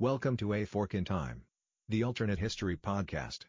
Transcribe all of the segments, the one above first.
Welcome to A Fork in Time, the alternate history podcast.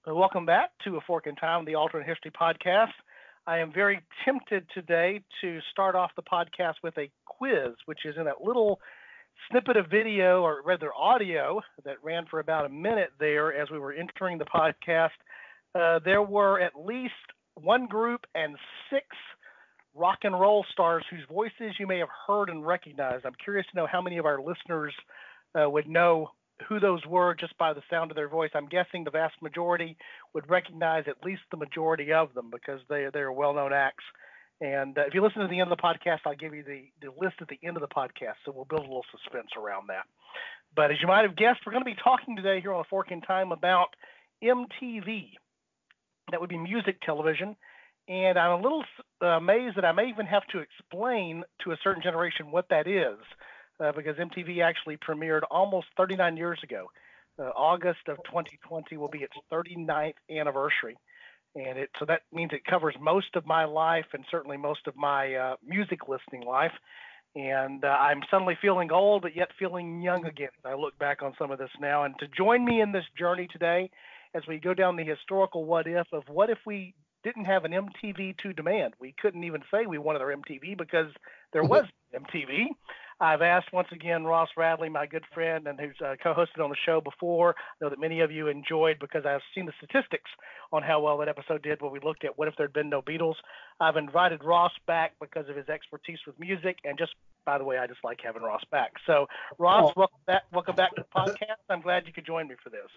Welcome back to A Fork in Time, the alternate history podcast. I am very tempted today to start off the podcast with a quiz, which is in that little snippet of video, or rather audio, that ran for about a minute there as we were entering the podcast. There were at least one group and 6 rock and roll stars whose voices you may have heard and recognized. I'm curious to know how many of our listeners would know who those were just by the sound of their voice. I'm guessing the vast majority would recognize at least the majority of them because they're well-known acts. And if you listen to the end of the podcast, I'll give you the list at the end of the podcast, so we'll build a little suspense around that. But as you might have guessed, we're going to be talking today here on A Fork in Time about MTV. That would be music television. And I'm a little amazed that I may even have to explain to a certain generation what that is. Because MTV actually premiered almost 39 years ago. August of 2020 will be its 39th anniversary. And so that means it covers most of my life and certainly most of my music listening life. And I'm suddenly feeling old, but yet feeling young again as I look back on some of this now. And to join me in this journey today as we go down the historical what if of what if we didn't have an MTV to demand. We couldn't even say we wanted our MTV because there was MTV. I've asked once again Ros Radley, my good friend and who's co-hosted on the show before. I know that many of you enjoyed because I've seen the statistics on how well that episode did when we looked at what if there'd been no Beatles. I've invited Ros back because of his expertise with music, and just, by the way, I just like having Ros back. So, Ros, welcome back to the podcast. I'm glad you could join me for this.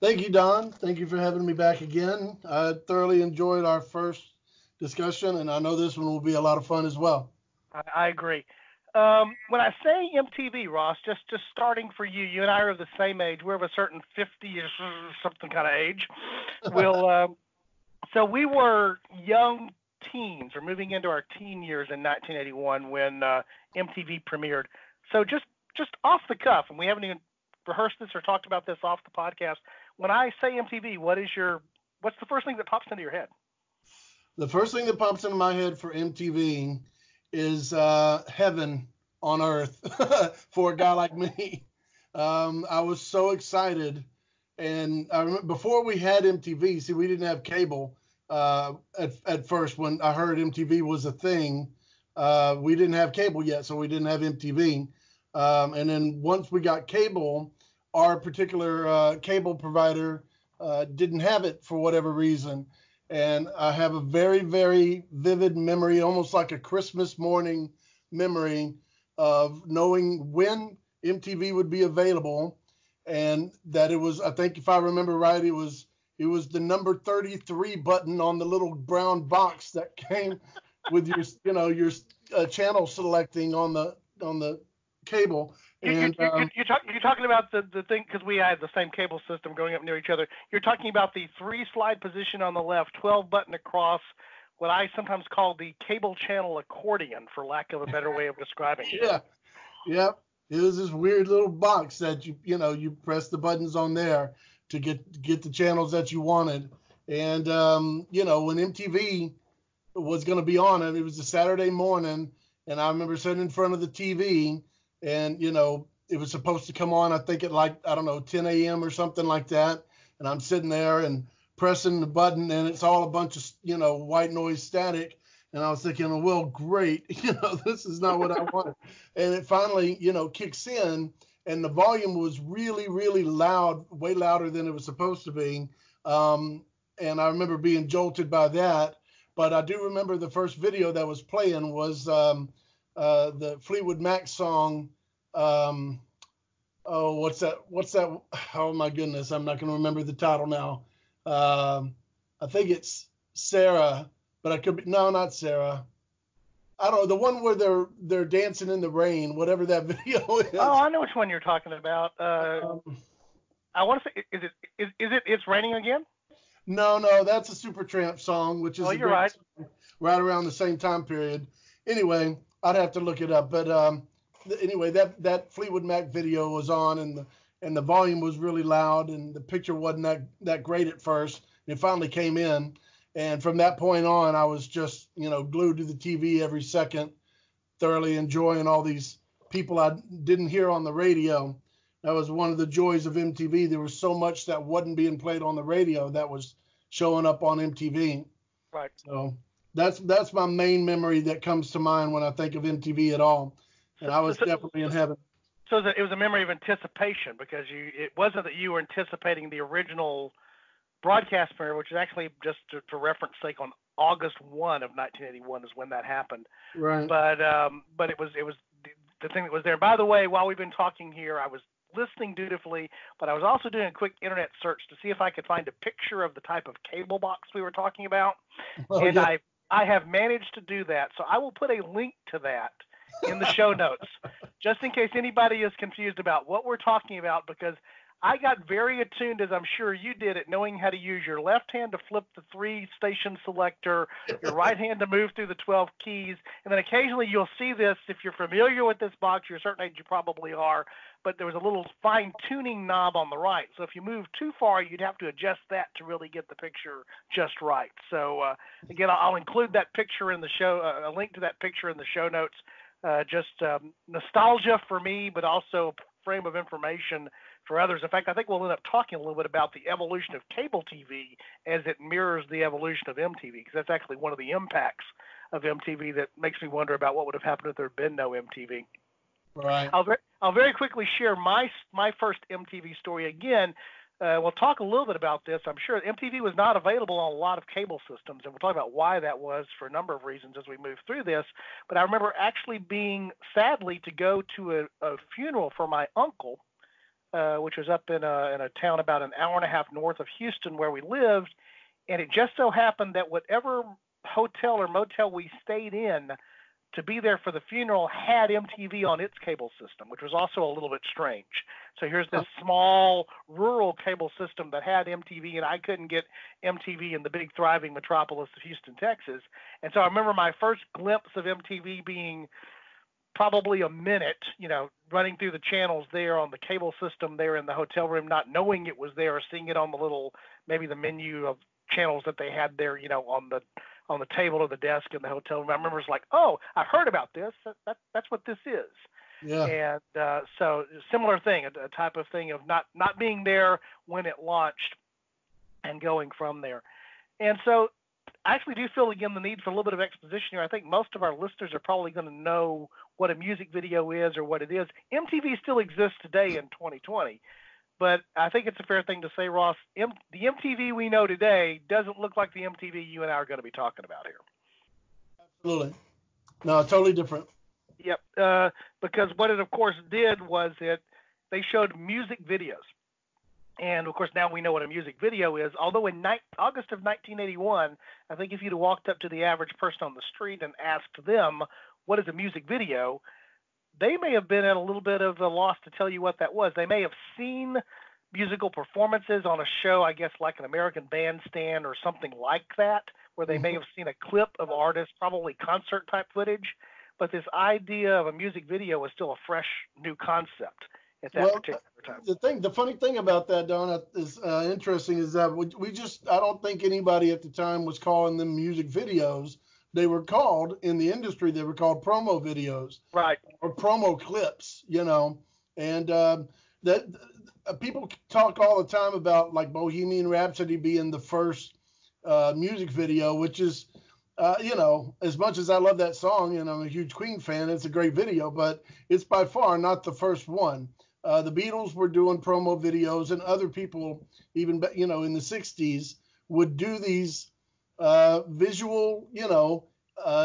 Thank you, Don. Thank you for having me back again. I thoroughly enjoyed our first discussion, and I know this one will be a lot of fun as well. I agree. When I say MTV, Ros, just starting for you, you and I are of the same age. We're of a certain 50 or something kind of age. So we were young teens or moving into our teen years in 1981 when MTV premiered. So just off the cuff, and we haven't even rehearsed this or talked about this off the podcast. When I say MTV, what's the first thing that pops into your head? The first thing that pops into my head for MTV is heaven on earth for a guy like me. I was so excited. And I remember before we had MTV, we didn't have cable at first. When I heard MTV was a thing, we didn't have cable yet, so we didn't have MTV. And then once we got cable, our particular cable provider didn't have it for whatever reason. And I have a very, very vivid memory, almost like a Christmas morning memory of knowing when MTV would be available, and that it was, I think if I remember right, it was the number 33 button on the little brown box that came with your channel selecting on the cable. You're talking about the thing, because we had the same cable system growing up near each other. You're talking about the 3-slide position on the left, 12 button across, what I sometimes call the cable channel accordion, for lack of a better way of describing it. Yeah. It was this weird little box that you press the buttons on there to get the channels that you wanted. And when MTV was going to be on, it was a Saturday morning, and I remember sitting in front of the TV, and it was supposed to come on, I think at 10 a.m. or something like that, and I'm sitting there and pressing the button, and it's all a bunch of white noise static. And I was thinking, well, great, this is not what I wanted. And it finally, kicks in, and the volume was really, really loud, way louder than it was supposed to be. And I remember being jolted by that. But I do remember the first video that was playing was the Fleetwood Mac song. What's that? Oh, my goodness, I'm not going to remember the title now. I think it's Sarah. But I could be, no, not Sarah. I don't know, the one where they're dancing in the rain, whatever that video is. Oh, I know which one you're talking about. I want to say, is it It's Raining Again? No, that's a Supertramp song, which is you're right. Right around the same time period. Anyway, I'd have to look it up. But anyway, that Fleetwood Mac video was on, and the volume was really loud, and the picture wasn't that great at first. It finally came in. And from that point on, I was just, glued to the TV every second, thoroughly enjoying all these people I didn't hear on the radio. That was one of the joys of MTV. There was so much that wasn't being played on the radio that was showing up on MTV. Right. So that's my main memory that comes to mind when I think of MTV at all. And I was definitely in heaven. So it was a memory of anticipation, because it wasn't that you were anticipating the original broadcast premiere, which is actually, just to reference sake, on August 1 of 1981 is when that happened. Right. But it was the thing that was there. By the way, while we've been talking here, I was listening dutifully, but I was also doing a quick internet search to see if I could find a picture of the type of cable box we were talking about. And yeah. I have managed to do that. So I will put a link to that in the show notes, just in case anybody is confused about what we're talking about, because I got very attuned, as I'm sure you did, at knowing how to use your left hand to flip the 3-station selector, your right hand to move through the 12 keys, and then occasionally you'll see this. If you're familiar with this box, you're a certain age, you probably are, but there was a little fine-tuning knob on the right. So if you move too far, you'd have to adjust that to really get the picture just right. So again, I'll include that picture in the show, a link to that picture in the show notes. Just nostalgia for me, but also a frame of information for others. In fact, I think we'll end up talking a little bit about the evolution of cable TV as it mirrors the evolution of MTV, because that's actually one of the impacts of MTV that makes me wonder about what would have happened if there had been no MTV. Right. I'll very quickly share my first MTV story again. We'll talk a little bit about this. I'm sure MTV was not available on a lot of cable systems, and we'll talk about why that was for a number of reasons as we move through this. But I remember actually being, sadly, to go to a funeral for my uncle, which was up in a town about an hour and a half north of Houston where we lived. And it just so happened that whatever hotel or motel we stayed in to be there for the funeral had MTV on its cable system, which was also a little bit strange. So here's this small rural cable system that had MTV, and I couldn't get MTV in the big thriving metropolis of Houston, Texas. And so I remember my first glimpse of MTV being probably a minute, running through the channels there on the cable system there in the hotel room, not knowing it was there, or seeing it on the little, maybe the menu of channels that they had there, on the table or the desk in the hotel room. I remember it's like, oh, I heard about this. That's what this is. Yeah. And so similar thing, a type of thing of not being there when it launched and going from there. And so I actually do feel, again, the need for a little bit of exposition here. I think most of our listeners are probably going to know what a music video is or what it is. MTV still exists today in 2020. But I think it's a fair thing to say, Ross, the MTV we know today doesn't look like the MTV you and I are going to be talking about here. Absolutely. No, totally different. Yep. Because what it, of course, did was they showed music videos. And, of course, now we know what a music video is. Although in August of 1981, I think if you'd have walked up to the average person on the street and asked them, what is a music video, they may have been at a little bit of a loss to tell you what that was. They may have seen musical performances on a show, I guess, like an American Bandstand or something like that, where they may have seen a clip of artists, probably concert-type footage. But this idea of a music video was still a fresh, new concept. at that Well, particular time. the funny thing about that, Don, is interesting, is that I don't think anybody at the time was calling them music videos. They were called, in the industry, they were called promo videos. Right. Or promo clips, and that people talk all the time about like Bohemian Rhapsody being the first music video, which is, as much as I love that song and I'm a huge Queen fan, it's a great video, but it's by far not the first one. The Beatles were doing promo videos, and other people, even in the 60s, would do these visual,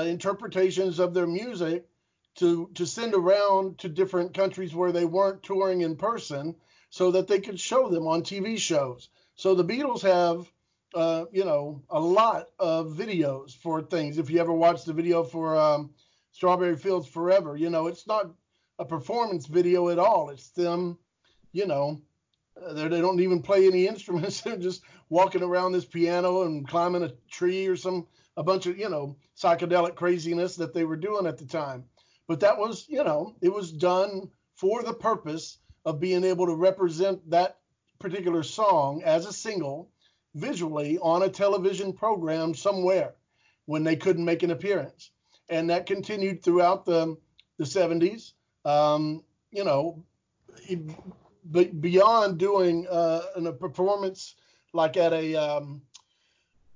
interpretations of their music to send around to different countries where they weren't touring in person, so that they could show them on TV shows. So the Beatles have, a lot of videos for things. If you ever watched the video for Strawberry Fields Forever, it's not a performance video at all. It's them, they don't even play any instruments. They're just walking around this piano and climbing a tree or a bunch of, psychedelic craziness that they were doing at the time. But that was, it was done for the purpose of being able to represent that particular song as a single visually on a television program somewhere when they couldn't make an appearance. And that continued throughout the 70s. But beyond doing a performance like at a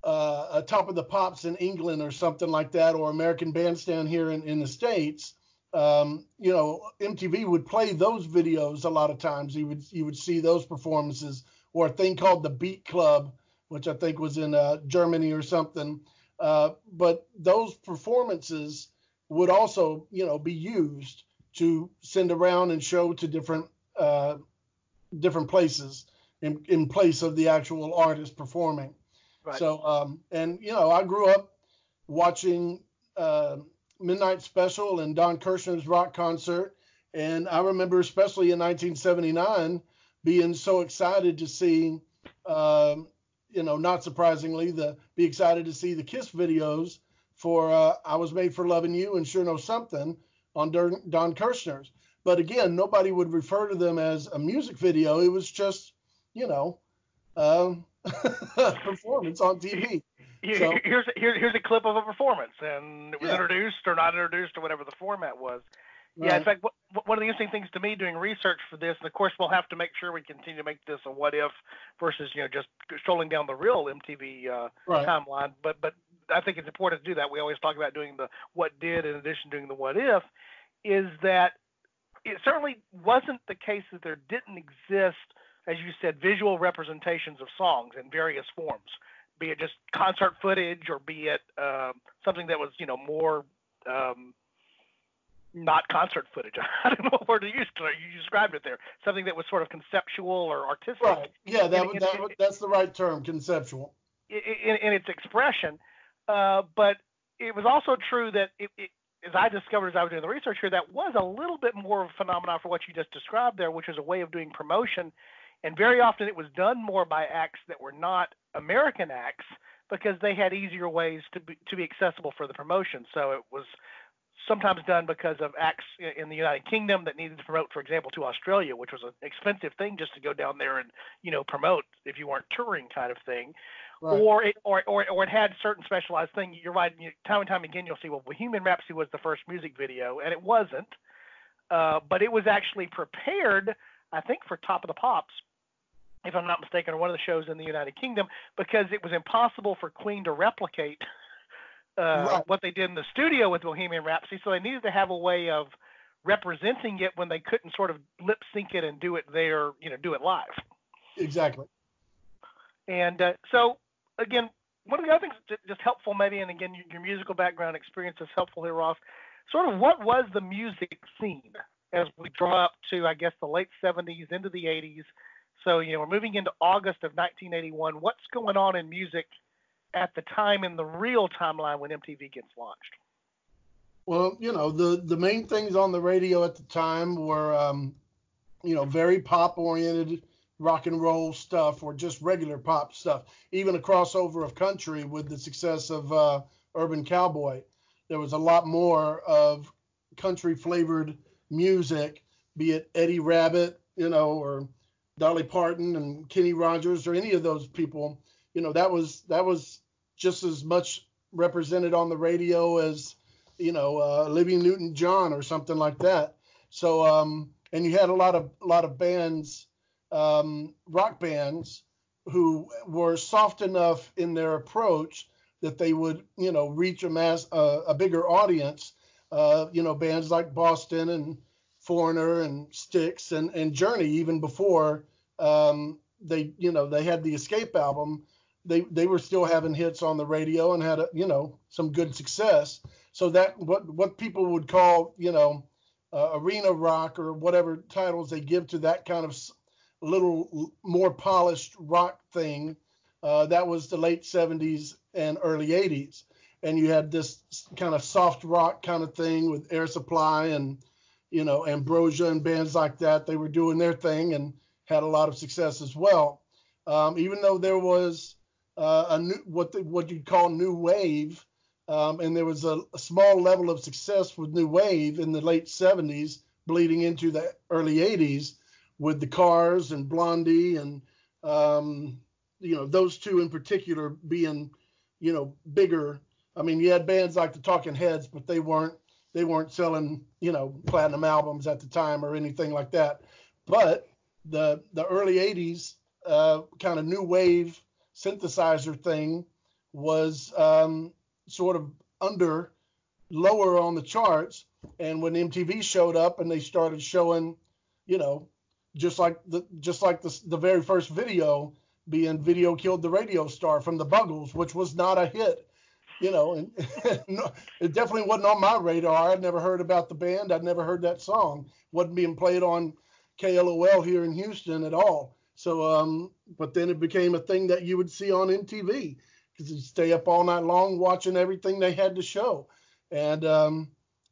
Top of the Pops in England or something like that, or American Bandstand here in the States, MTV would play those videos a lot of times. You would see those performances, or a thing called the Beat Club, which I think was in Germany or something. But those performances would also, be used to send around and show to different places in place of the actual artist performing. Right. So, I grew up watching Midnight Special and Don Kirshner's rock concert. And I remember, especially in 1979, being so excited to see, not surprisingly, be excited to see the Kiss videos for I Was Made for Loving You and Sure Know Something on Don Kirshner's. But again, nobody would refer to them as a music video. It was just, performance on TV. So, here's a clip of a performance, and it was introduced or not introduced or whatever the format was. Right. Yeah, in fact, one of the interesting things to me doing research for this, and of course we'll have to make sure we continue to make this a what if versus just strolling down the real MTV timeline. But I think it's important to do that. We always talk about doing the what did in addition to doing the what if. Is that it certainly wasn't the case that there didn't exist, as you said, visual representations of songs in various forms, be it just concert footage or be it something that was, more not concert footage. I don't know what word to use. You described it there. Something that was sort of conceptual or artistic. Right. Yeah, that's the right term, conceptual. In its expression. But it was also true that as I discovered as I was doing the research here, that was a little bit more of a phenomenon for what you just described there, which was a way of doing promotion. And very often it was done more by acts that were not American acts because they had easier ways to be accessible for the promotion. So it was sometimes done because of acts in the United Kingdom that needed to promote, for example, to Australia, which was an expensive thing just to go down there and, promote if you weren't touring kind of thing. Right. Or it had certain specialized thing. You're right. Time and time again, you'll see, well, Bohemian Rhapsody was the first music video, and it wasn't. But it was actually prepared, I think, for Top of the Pops, if I'm not mistaken, or one of the shows in the United Kingdom, because it was impossible for Queen to replicate what they did in the studio with Bohemian Rhapsody. So they needed to have a way of representing it when they couldn't sort of lip sync it and do it there, do it live. Exactly. And so, again, one of the other things that's just helpful maybe, and again, your musical background experience is helpful here, Ross, sort of what was the music scene as we draw up to, I guess, the late 70s into the 80s. So, we're moving into August of 1981. What's going on in music at the time in the real timeline when MTV gets launched? Well, the main things on the radio at the time were, very pop-oriented rock and roll stuff, or just regular pop stuff. Even a crossover of country with the success of Urban Cowboy. There was a lot more of country-flavored music, be it Eddie Rabbitt or Dolly Parton and Kenny Rogers or any of those people, that was just as much represented on the radio as, Olivia Newton-John or something like that. So, and you had a lot of bands, rock bands, who were soft enough in their approach that they would, reach a bigger audience. Bands like Boston and Foreigner and Styx and Journey, even before they had the Escape album, they were still having hits on the radio and had some good success. So that what people would call arena rock or whatever titles they give to that kind of little more polished rock thing, that was the late 70s and early 80s. And you had this kind of soft rock kind of thing with Air Supply and Ambrosia and bands like that. They were doing their thing and had a lot of success as well. Even though there was a new, what you'd call new wave, and there was a small level of success with new wave in the late 70s, bleeding into the early 80s, with the Cars and Blondie and those two in particular being bigger. I mean, you had bands like the Talking Heads, but they weren't selling platinum albums at the time or anything like that. But the early 80s kind of new wave synthesizer thing was sort of lower on the charts. And when MTV showed up and they started showing, just like the very first video being Video Killed the Radio Star from the Buggles, which was not a hit. And no, it definitely wasn't on my radar. I'd never heard about the band. I'd never heard that song. Wasn't being played on KLOL here in Houston at all. So, but then it became a thing that you would see on MTV because you'd stay up all night long watching everything they had to show. And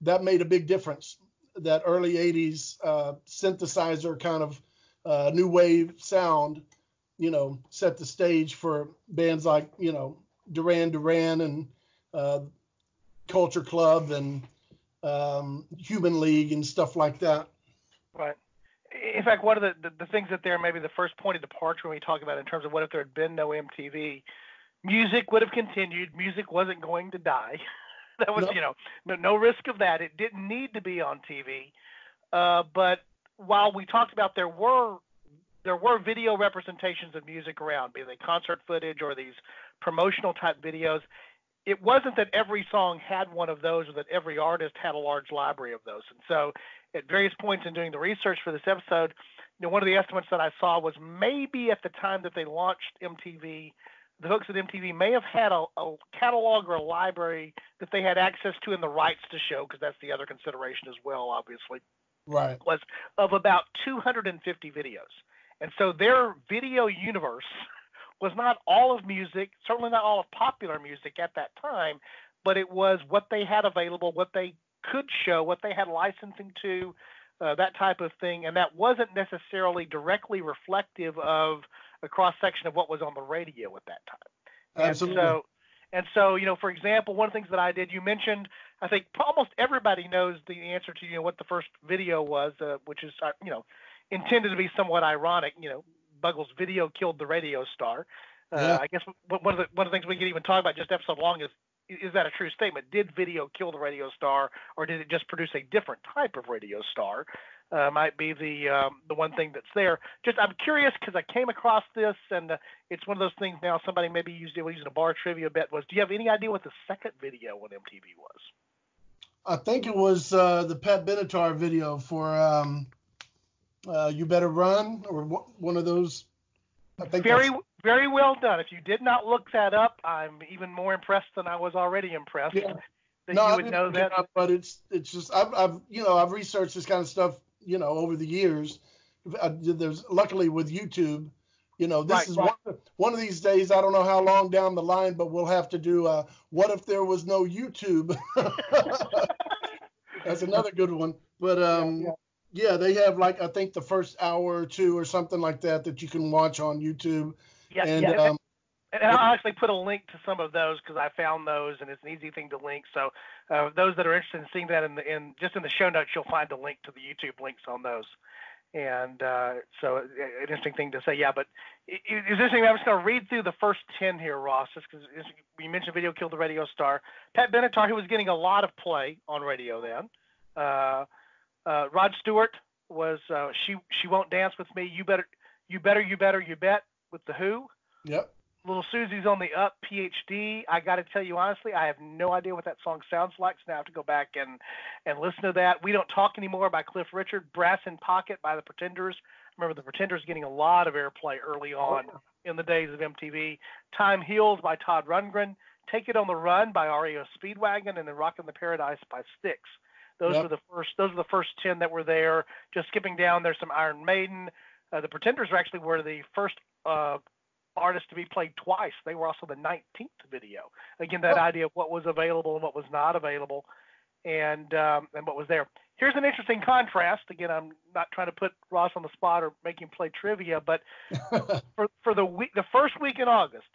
that made a big difference. That early 80s synthesizer kind of new wave sound, set the stage for bands like, Duran Duran and Culture Club and Human League and stuff like that. Right. In fact, one of the things that there may be the first point of departure when we talk about in terms of what if there had been no MTV, music would have continued. Music wasn't going to die. That was, no risk of that. It didn't need to be on TV. But while we talked about there were video representations of music around, be they concert footage or these promotional type videos, it wasn't that every song had one of those or that every artist had a large library of those. And so at various points in doing the research for this episode, one of the estimates that I saw was maybe at the time that they launched MTV, the folks at MTV may have had a catalog or a library that they had access to in the rights to show, because that's the other consideration as well, obviously, right, was of about 250 videos. And so their video universe was not all of music, certainly not all of popular music at that time, but it was what they had available, what they could show, what they had licensing to, that type of thing. And that wasn't necessarily directly reflective of a cross-section of what was on the radio at that time. Absolutely. And so, for example, one of the things that I did, you mentioned, I think almost everybody knows the answer to, what the first video was, which is, intended to be somewhat ironic. Buggles' Video Killed the Radio Star. Yeah. I guess one of the things we can even talk about just episode long is that a true statement? Did video kill the radio star, or did it just produce a different type of radio star? Might be the one thing that's there. Just I'm curious because I came across this, and it's one of those things now. Somebody maybe using a bar trivia bet was. Do you have any idea what the second video on MTV was? I think it was the Pat Benatar video for You Better Run, or one of those. I think very well done. If you did not look that up, I'm even more impressed than I was already impressed. Yeah. That no, you I would didn't know look that. it up, but it's just I've researched this kind of stuff over the years. There's luckily with YouTube, this is one of these days. I don't know how long down the line, but we'll have to do what if there was no YouTube. That's another good one. But yeah, they have I think the first hour or two or something like that you can watch on YouTube. Yeah, and I'll actually put a link to some of those because I found those, and it's an easy thing to link. So those that are interested in seeing that in the show notes, you'll find a link to the YouTube links on those. And so an interesting thing to say. Yeah, but it's interesting. I'm just going to read through the first 10 here, Ross, just because you mentioned Video Killed the Radio Star. Pat Benatar, who was getting a lot of play on radio then. Rod Stewart was She Won't Dance With Me, You Bet with The Who. Yep. Little Susie's on the Up, PhD. I got to tell you honestly, I have no idea what that song sounds like, so now I have to go back and listen to that. We Don't Talk Anymore by Cliff Richard. Brass in Pocket by the Pretenders. I remember the Pretenders getting a lot of airplay early on in the days of MTV. Time Heals by Todd Rundgren. Take It on the Run by REO Speedwagon, and then Rockin' the Paradise by Styx. Those were the first 10 that were there. Just skipping down, there's some Iron Maiden. The Pretenders actually were the first artists to be played twice. They were also the 19th video. Again, that idea of what was available and what was not available, and what was there. Here's an interesting contrast. Again, I'm not trying to put Ross on the spot or make him play trivia, but for the first week in August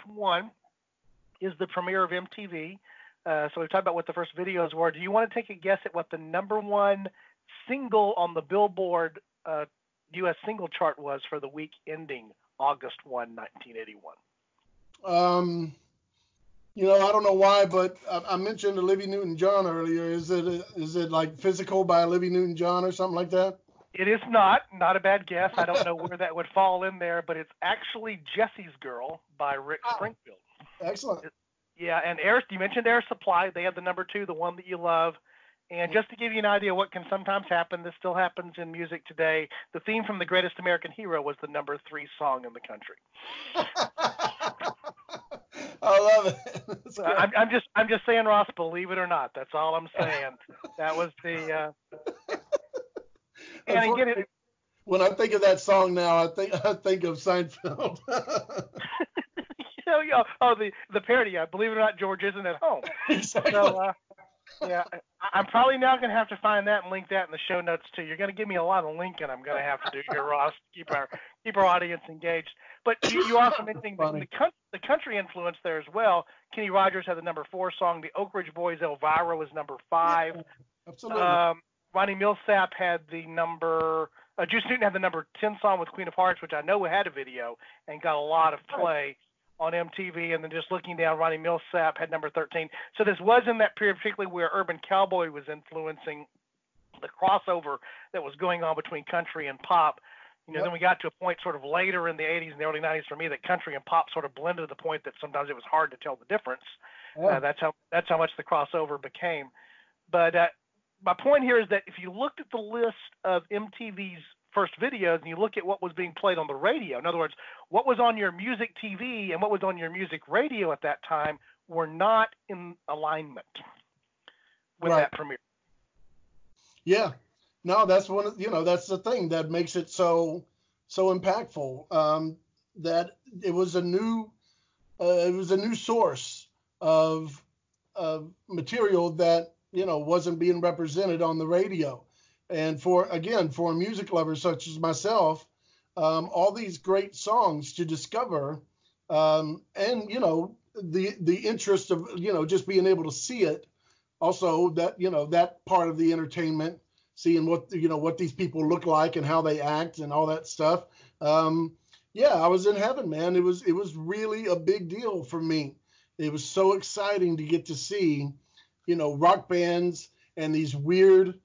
1 is the premiere of MTV. So we've talked about what the first videos were. Do you want to take a guess at what the number one single on the Billboard U.S. single chart was for the week ending August 1, 1981? I don't know why, but I mentioned Olivia Newton-John earlier. Is it like Physical by Olivia Newton-John or something like that? It is not a bad guess. I don't know where that would fall in there, but it's actually Jesse's Girl by Rick Springfield. Excellent. Yeah, and you mentioned Air Supply. They have the number 2, the one that you love. And just to give you an idea what can sometimes happen, this still happens in music today, the theme from The Greatest American Hero was the number 3 song in the country. I love it. I'm just saying, Ross, believe it or not. That's all I'm saying. That was the and again, when I think of that song now, I think of Seinfeld. The parody. Believe it or not, George isn't at home. Exactly. So, yeah, I'm probably now going to have to find that and link that in the show notes too. You're going to give me a lot of linking I'm going to have to do here, Ross, to keep our audience engaged. But you also mentioned the country influence there as well. Kenny Rogers had the number 4 song. The Oak Ridge Boys' Elvira was number 5. Absolutely. Ronnie Millsap had the number. Juice Newton had the number 10 song with Queen of Hearts, which I know had a video and got a lot of play on MTV. And then just looking down, Ronnie Millsap had number 13. So this was in that period, particularly where Urban Cowboy was influencing the crossover that was going on between country and pop. Then we got to a point sort of later in the 80s and the early 90s for me that country and pop sort of blended to the point that sometimes it was hard to tell the difference. Yeah. That's how much the crossover became. But my point here is that if you looked at the list of MTV's first videos and you look at what was being played on the radio, in other words, what was on your music TV and what was on your music radio at that time were not in alignment with that premiere. Yeah. No, that's that's the thing that makes it so impactful. That it was a new source of material that wasn't being represented on the radio. And for music lovers such as myself, all these great songs to discover, and the interest of just being able to see it, also that that part of the entertainment, seeing what these people look like and how they act and all that stuff. I was in heaven, man. It was really a big deal for me. It was so exciting to get to see, rock bands and these weird,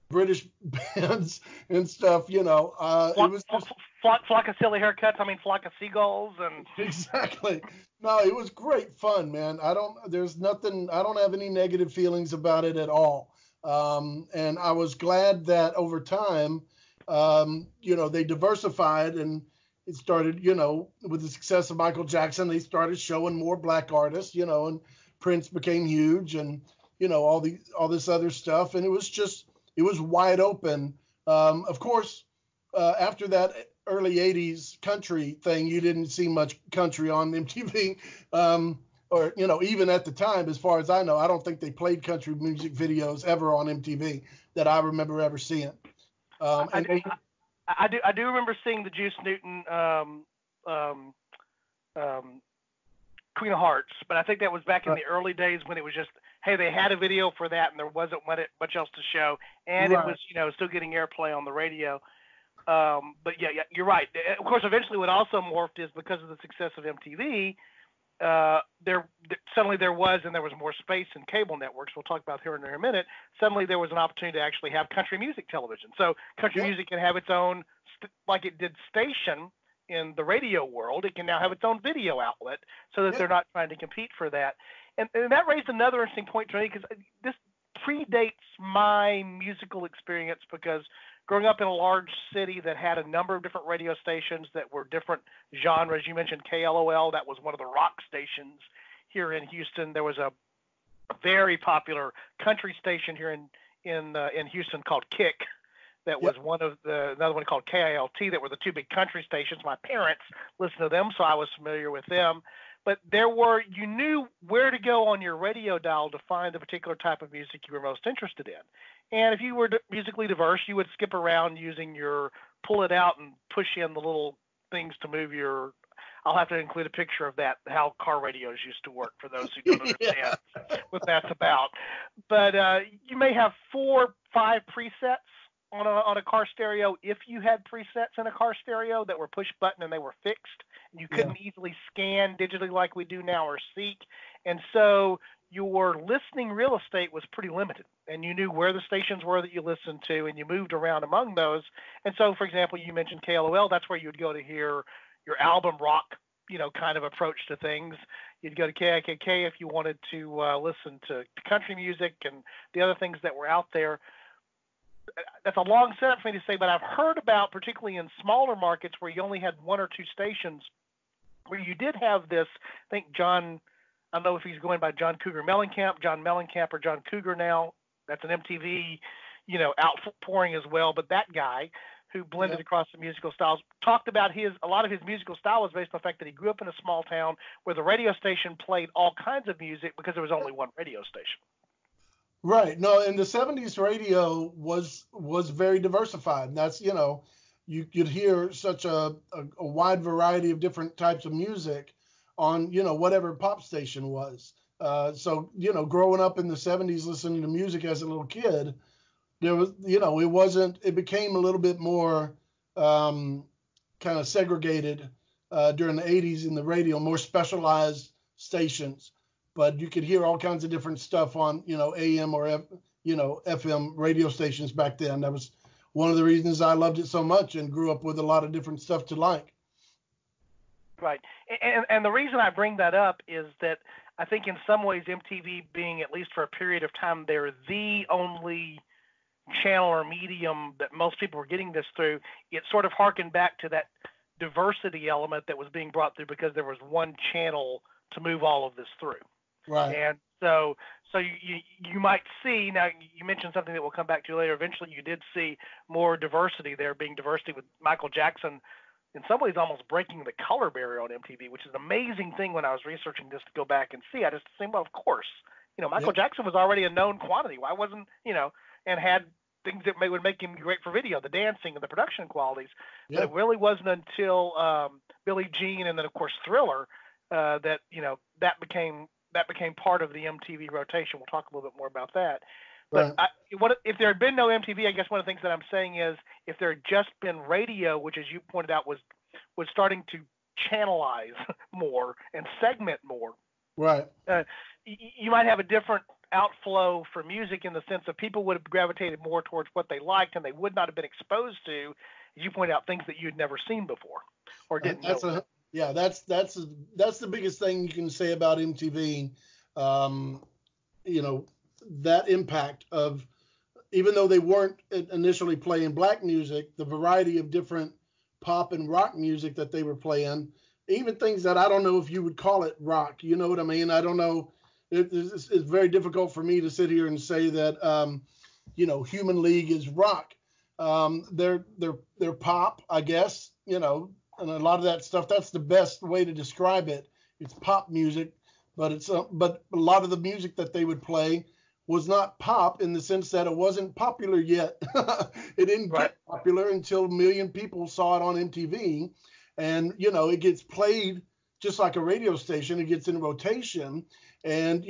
British bands and stuff, it was just flock of silly haircuts. Flock of seagulls and exactly. No, it was great fun, man. I don't have any negative feelings about it at all. And I was glad that over time, they diversified and it started, with the success of Michael Jackson, they started showing more black artists, and Prince became huge and, all this other stuff. And it was wide open. Of course, after that early 80s country thing, you didn't see much country on MTV. Or, even at the time, as far as I know, I don't think they played country music videos ever on MTV that I remember ever seeing. I do remember seeing the Juice Newton Queen of Hearts, but I think that was back in the early days when it was just hey, they had a video for that and there wasn't much else to show, and Right. it was still getting airplay on the radio. But yeah, you're right. Of course, eventually what also morphed is because of the success of MTV, suddenly there was more space in cable networks. We'll talk about here in a minute. Suddenly there was an opportunity to actually have country music television. So country music can have its own, like it did station in the radio world. It can now have its own video outlet, so that they're not trying to compete for that. And that raised another interesting point to me, because this predates my musical experience, because growing up in a large city that had a number of different radio stations that were different genres. You mentioned KLOL. That was one of the rock stations here in Houston. There was a very popular country station here in Houston called Kick. That was another one called KILT. That were the two big country stations. My parents listened to them, so I was familiar with them. But you knew where to go on your radio dial to find the particular type of music you were most interested in. And if you were musically diverse, you would skip around using your pull it out and push in the little things to move your. I'll have to include a picture of that, how car radios used to work, for those who don't understand what that's about. But you may have 4, 5 presets on a car stereo, if you had presets in a car stereo that were push button and they were fixed, and you couldn't easily scan digitally like we do now or seek. And so your listening real estate was pretty limited, and you knew where the stations were that you listened to, and you moved around among those. And so, for example, you mentioned KLOL. That's where you would go to hear your album rock, kind of approach to things. You'd go to KIKK if you wanted to listen to country music and the other things that were out there. That's a long setup for me to say, but I've heard about, particularly in smaller markets where you only had 1 or 2 stations, where you did have this. I think John, I don't know if he's going by John Cougar Mellencamp, John Mellencamp, or John Cougar now. That's an MTV, outpouring as well. But that guy who blended across the musical styles talked about a lot of his musical style was based on the fact that he grew up in a small town where the radio station played all kinds of music because there was only one radio station. Right. No, in the 70s, radio was very diversified. And that's, you could hear such a wide variety of different types of music on, whatever pop station was. So, growing up in the 70s, listening to music as a little kid, there was, it became a little bit more kind of segregated during the 80s in the radio, more specialized stations. But you could hear all kinds of different stuff on, AM or, FM radio stations back then. That was one of the reasons I loved it so much and grew up with a lot of different stuff to like. Right. And the reason I bring that up is that I think in some ways MTV being, at least for a period of time, they're the only channel or medium that most people were getting this through. It sort of harkened back to that diversity element that was being brought through because there was one channel to move all of this through. Right. And so you might see, now you mentioned something that we'll come back to later. Eventually you did see more diversity there, being diversity with Michael Jackson in some ways almost breaking the color barrier on MTV, which is an amazing thing when I was researching this to go back and see. I just think, well, of course, Michael Jackson was already a known quantity. Why wasn't, and had things that would make him great for video, the dancing and the production qualities. But it really wasn't until Billie Jean and then, of course, Thriller that became part of the MTV rotation. We'll talk a little bit more about that. But if there had been no MTV, I guess one of the things that I'm saying is if there had just been radio, which, as you pointed out, was starting to channelize more and segment more, right? You might have a different outflow for music in the sense of people would have gravitated more towards what they liked, and they would not have been exposed to, as you point out, things that you'd never seen before or didn't know. That's the biggest thing you can say about MTV. That impact of, even though they weren't initially playing black music, the variety of different pop and rock music that they were playing, even things that I don't know if you would call it rock. You know what I mean? I don't know. It's very difficult for me to sit here and say that, Human League is rock. They're pop, I guess, and a lot of that stuff, that's the best way to describe it. It's pop music, but but a lot of the music that they would play was not pop in the sense that it wasn't popular yet. It didn't get popular until a million people saw it on MTV. And, it gets played just like a radio station. It gets in rotation. And,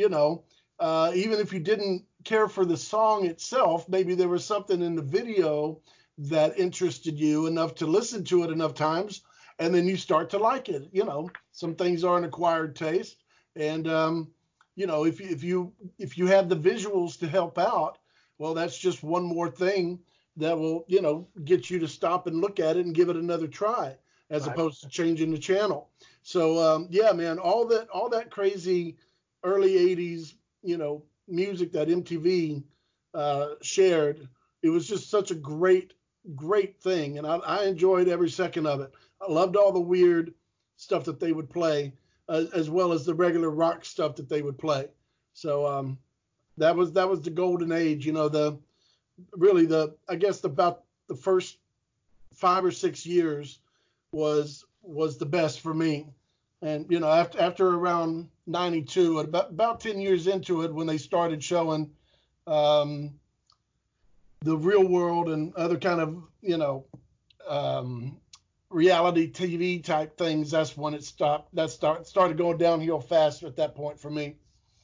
even if you didn't care for the song itself, maybe there was something in the video that interested you enough to listen to it enough times, and then you start to like it. Some things are an acquired taste, and if you have the visuals to help out, well, that's just one more thing that will get you to stop and look at it and give it another try, as Right. opposed to changing the channel. So yeah, man, all that crazy early 80s music that MTV shared, it was just such a great thing, and I enjoyed every second of it. I loved all the weird stuff that they would play, as well as the regular rock stuff that they would play. So that was the golden age. I guess about the first 5 or 6 years was the best for me. And after around 92, about 10 years into it, when they started showing the Real World and other kind of reality TV type things, that's when it stopped. Started going downhill fast at that point for me.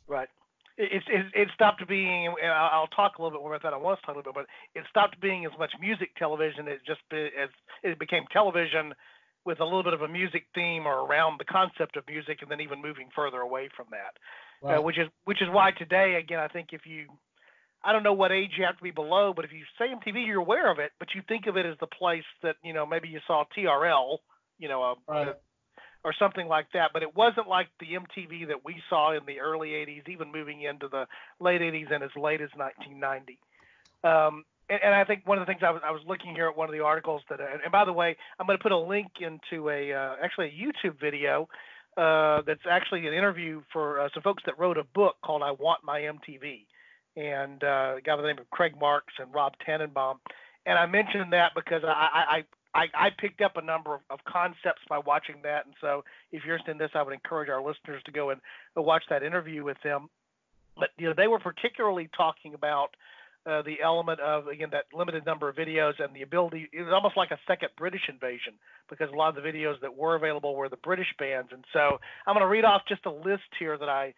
Right. It stopped being, and I'll talk a little bit more about that. I want to talk a little bit, but it stopped being as much music television as it became television with a little bit of a music theme or around the concept of music, and then even moving further away from that. Right. Which is why today, again, I think I don't know what age you have to be below, but if you say MTV, you're aware of it, but you think of it as the place that, maybe you saw TRL, Right. or something like that. But it wasn't like the MTV that we saw in the early 80s, even moving into the late 80s and as late as 1990. And I think one of the things I was looking here at one of the articles and by the way, I'm going to put a link into actually a YouTube video that's actually an interview for some folks that wrote a book called I Want My MTV. And a guy by the name of Craig Marks and Rob Tannenbaum. And I mentioned that because I picked up a number of concepts by watching that. And so if you're interested in this, I would encourage our listeners to go and watch that interview with them. But, they were particularly talking about the element of, again, that limited number of videos and the ability. It was almost like a second British invasion, because a lot of the videos that were available were the British bands. And so I'm going to read off just a list here that I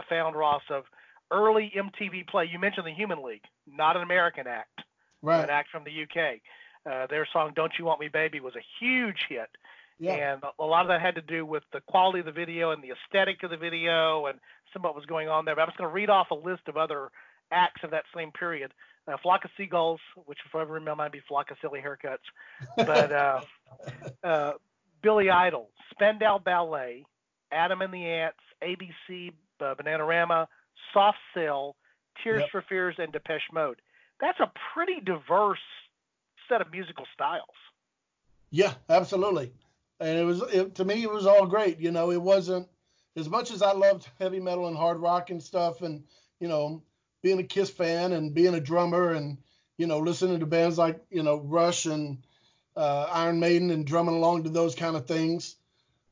found, Ross, of early MTV play. You mentioned the Human League, not an American act, Right. an act from the UK. Their song "Don't You Want Me, Baby" was a huge hit, Yeah. and a lot of that had to do with the quality of the video and the aesthetic of the video and some of what was going on there. But I'm just going to read off a list of other acts of that same period. Flock of Seagulls, which will forever remind me, Flock of Silly Haircuts. But Billy Idol, Spandau Ballet, Adam and the Ants, ABC, Bananarama, Soft Cell, Tears Yep. for Fears, and Depeche Mode. That's a pretty diverse set of musical styles. Yeah, absolutely. And to me, it was all great. It wasn't, as much as I loved heavy metal and hard rock and stuff, and, being a Kiss fan and being a drummer and, listening to bands like, Rush and Iron Maiden and drumming along to those kind of things.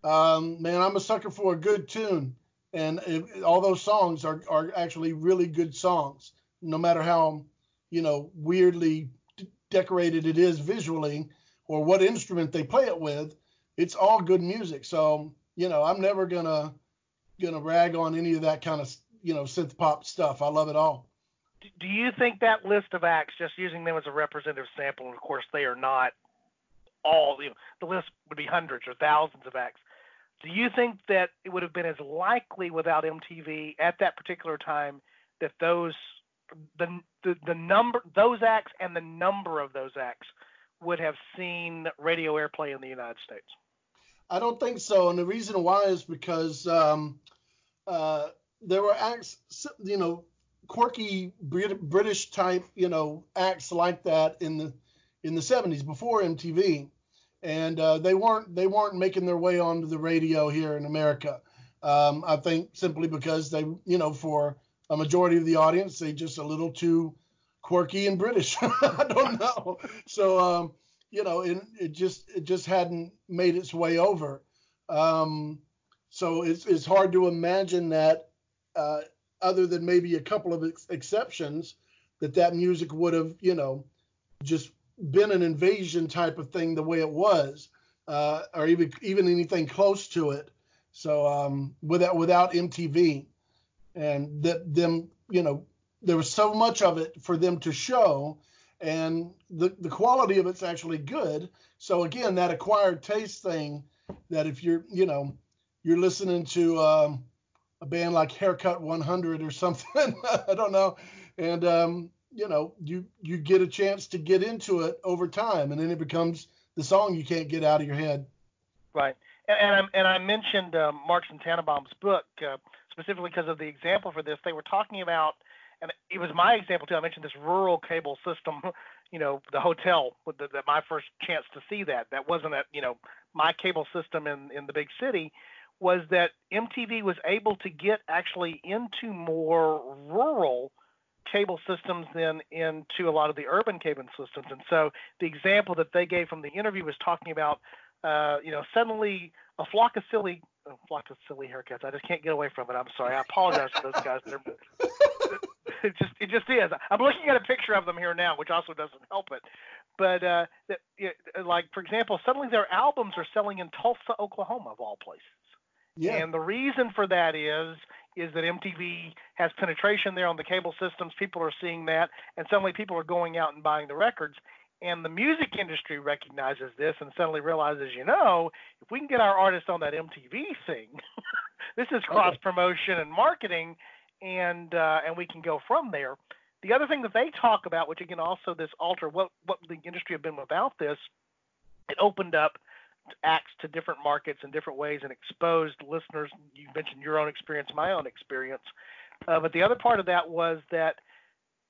Man, I'm a sucker for a good tune. And all those songs are actually really good songs, no matter how, weirdly decorated it is visually or what instrument they play it with. It's all good music. So, I'm never gonna rag on any of that kind of, synth pop stuff. I love it all. Do you think that list of acts, just using them as a representative sample, and of course they are not all, the list would be hundreds or thousands of acts. Do you think that it would have been as likely without MTV at that particular time that those acts and the number of those acts would have seen radio airplay in the United States? I don't think so, and the reason why is because there were acts, quirky British type, acts like that in the 70s before MTV, and they weren't making their way onto the radio here in America. I think simply because they, for a majority of the audience, they just a little too quirky and British. I don't know. So it just hadn't made its way over. So it's hard to imagine that, other than maybe a couple of exceptions, that music would have, just been an invasion type of thing the way it was, or even anything close to it. So without MTV. and that them, there was so much of it for them to show, and the quality of it's actually good. So again, that acquired taste thing, that if you're listening to a band like Haircut 100 or something, I don't know, and you get a chance to get into it over time, and then it becomes the song you can't get out of your head. Right. And I mentioned Marks and Tannenbaum's book specifically because of the example for this. They were talking about, and it was my example too. I mentioned this rural cable system, the hotel, that my first chance to see that wasn't at, my cable system in the big city, was that MTV was able to get actually into more rural cable systems than into a lot of the urban cable systems. And so the example that they gave from the interview was talking about, suddenly a flock of silly haircuts. I just can't get away from it. I'm sorry. I apologize to those guys. It just is. I'm looking at a picture of them here now, which also doesn't help it. But like, for example, suddenly their albums are selling in Tulsa, Oklahoma, of all places. Yeah. And the reason for that is that MTV has penetration there on the cable systems. People are seeing that, and suddenly people are going out and buying the records. And the music industry recognizes this and suddenly realizes, if we can get our artists on that MTV thing, this is cross promotion and marketing, and we can go from there. The other thing that they talk about, which again also this alter what the industry have been without this, it opened up acts to different markets in different ways and exposed listeners. You mentioned your own experience, my own experience, but the other part of that was that,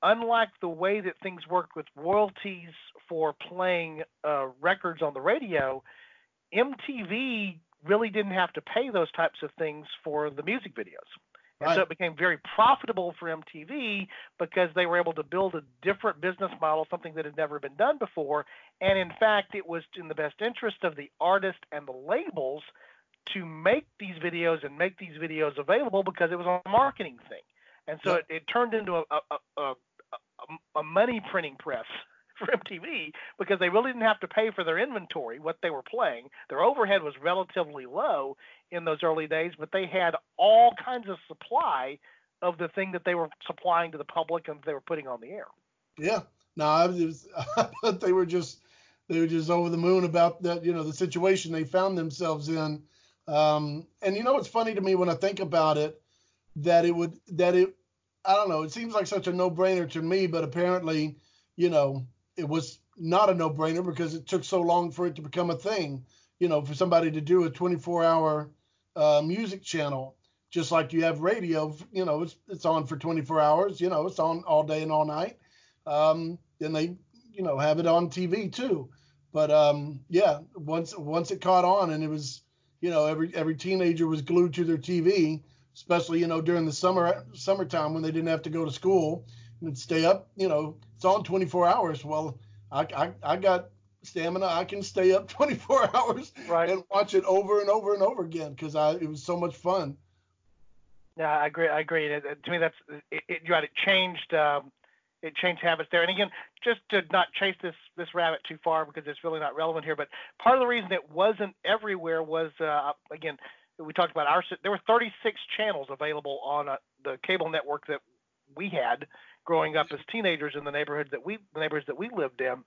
unlike the way that things worked with royalties for playing records on the radio, MTV really didn't have to pay those types of things for the music videos. Right. And so it became very profitable for MTV because they were able to build a different business model, something that had never been done before. And in fact, it was in the best interest of the artist and the labels to make these videos and make these videos available because it was a marketing thing. And so it turned into a money printing press for MTV because they really didn't have to pay for their inventory, what they were playing. Their overhead was relatively low in those early days, but they had all kinds of supply of the thing that they were supplying to the public and they were putting on the air. Yeah. No, I thought they were just over the moon about that, the situation they found themselves in. And it's funny to me when I think about it, I don't know, it seems like such a no-brainer to me, but apparently, it was not a no-brainer because it took so long for it to become a thing, for somebody to do a 24-hour music channel, just like you have radio, it's on for 24 hours, it's on all day and all night. Then they, have it on TV too. But once it caught on and it was, every teenager was glued to their TV, especially, during the summertime when they didn't have to go to school and stay up, it's on 24 hours. Well, I got stamina. I can stay up 24 hours and watch it over and over and over again because it was so much fun. Yeah, I agree. To me, it changed habits there. And again, just to not chase this rabbit too far because it's really not relevant here, but part of the reason it wasn't everywhere was, again, we talked about there were 36 channels available on the cable network that we had growing up as teenagers in the neighborhoods that we lived in.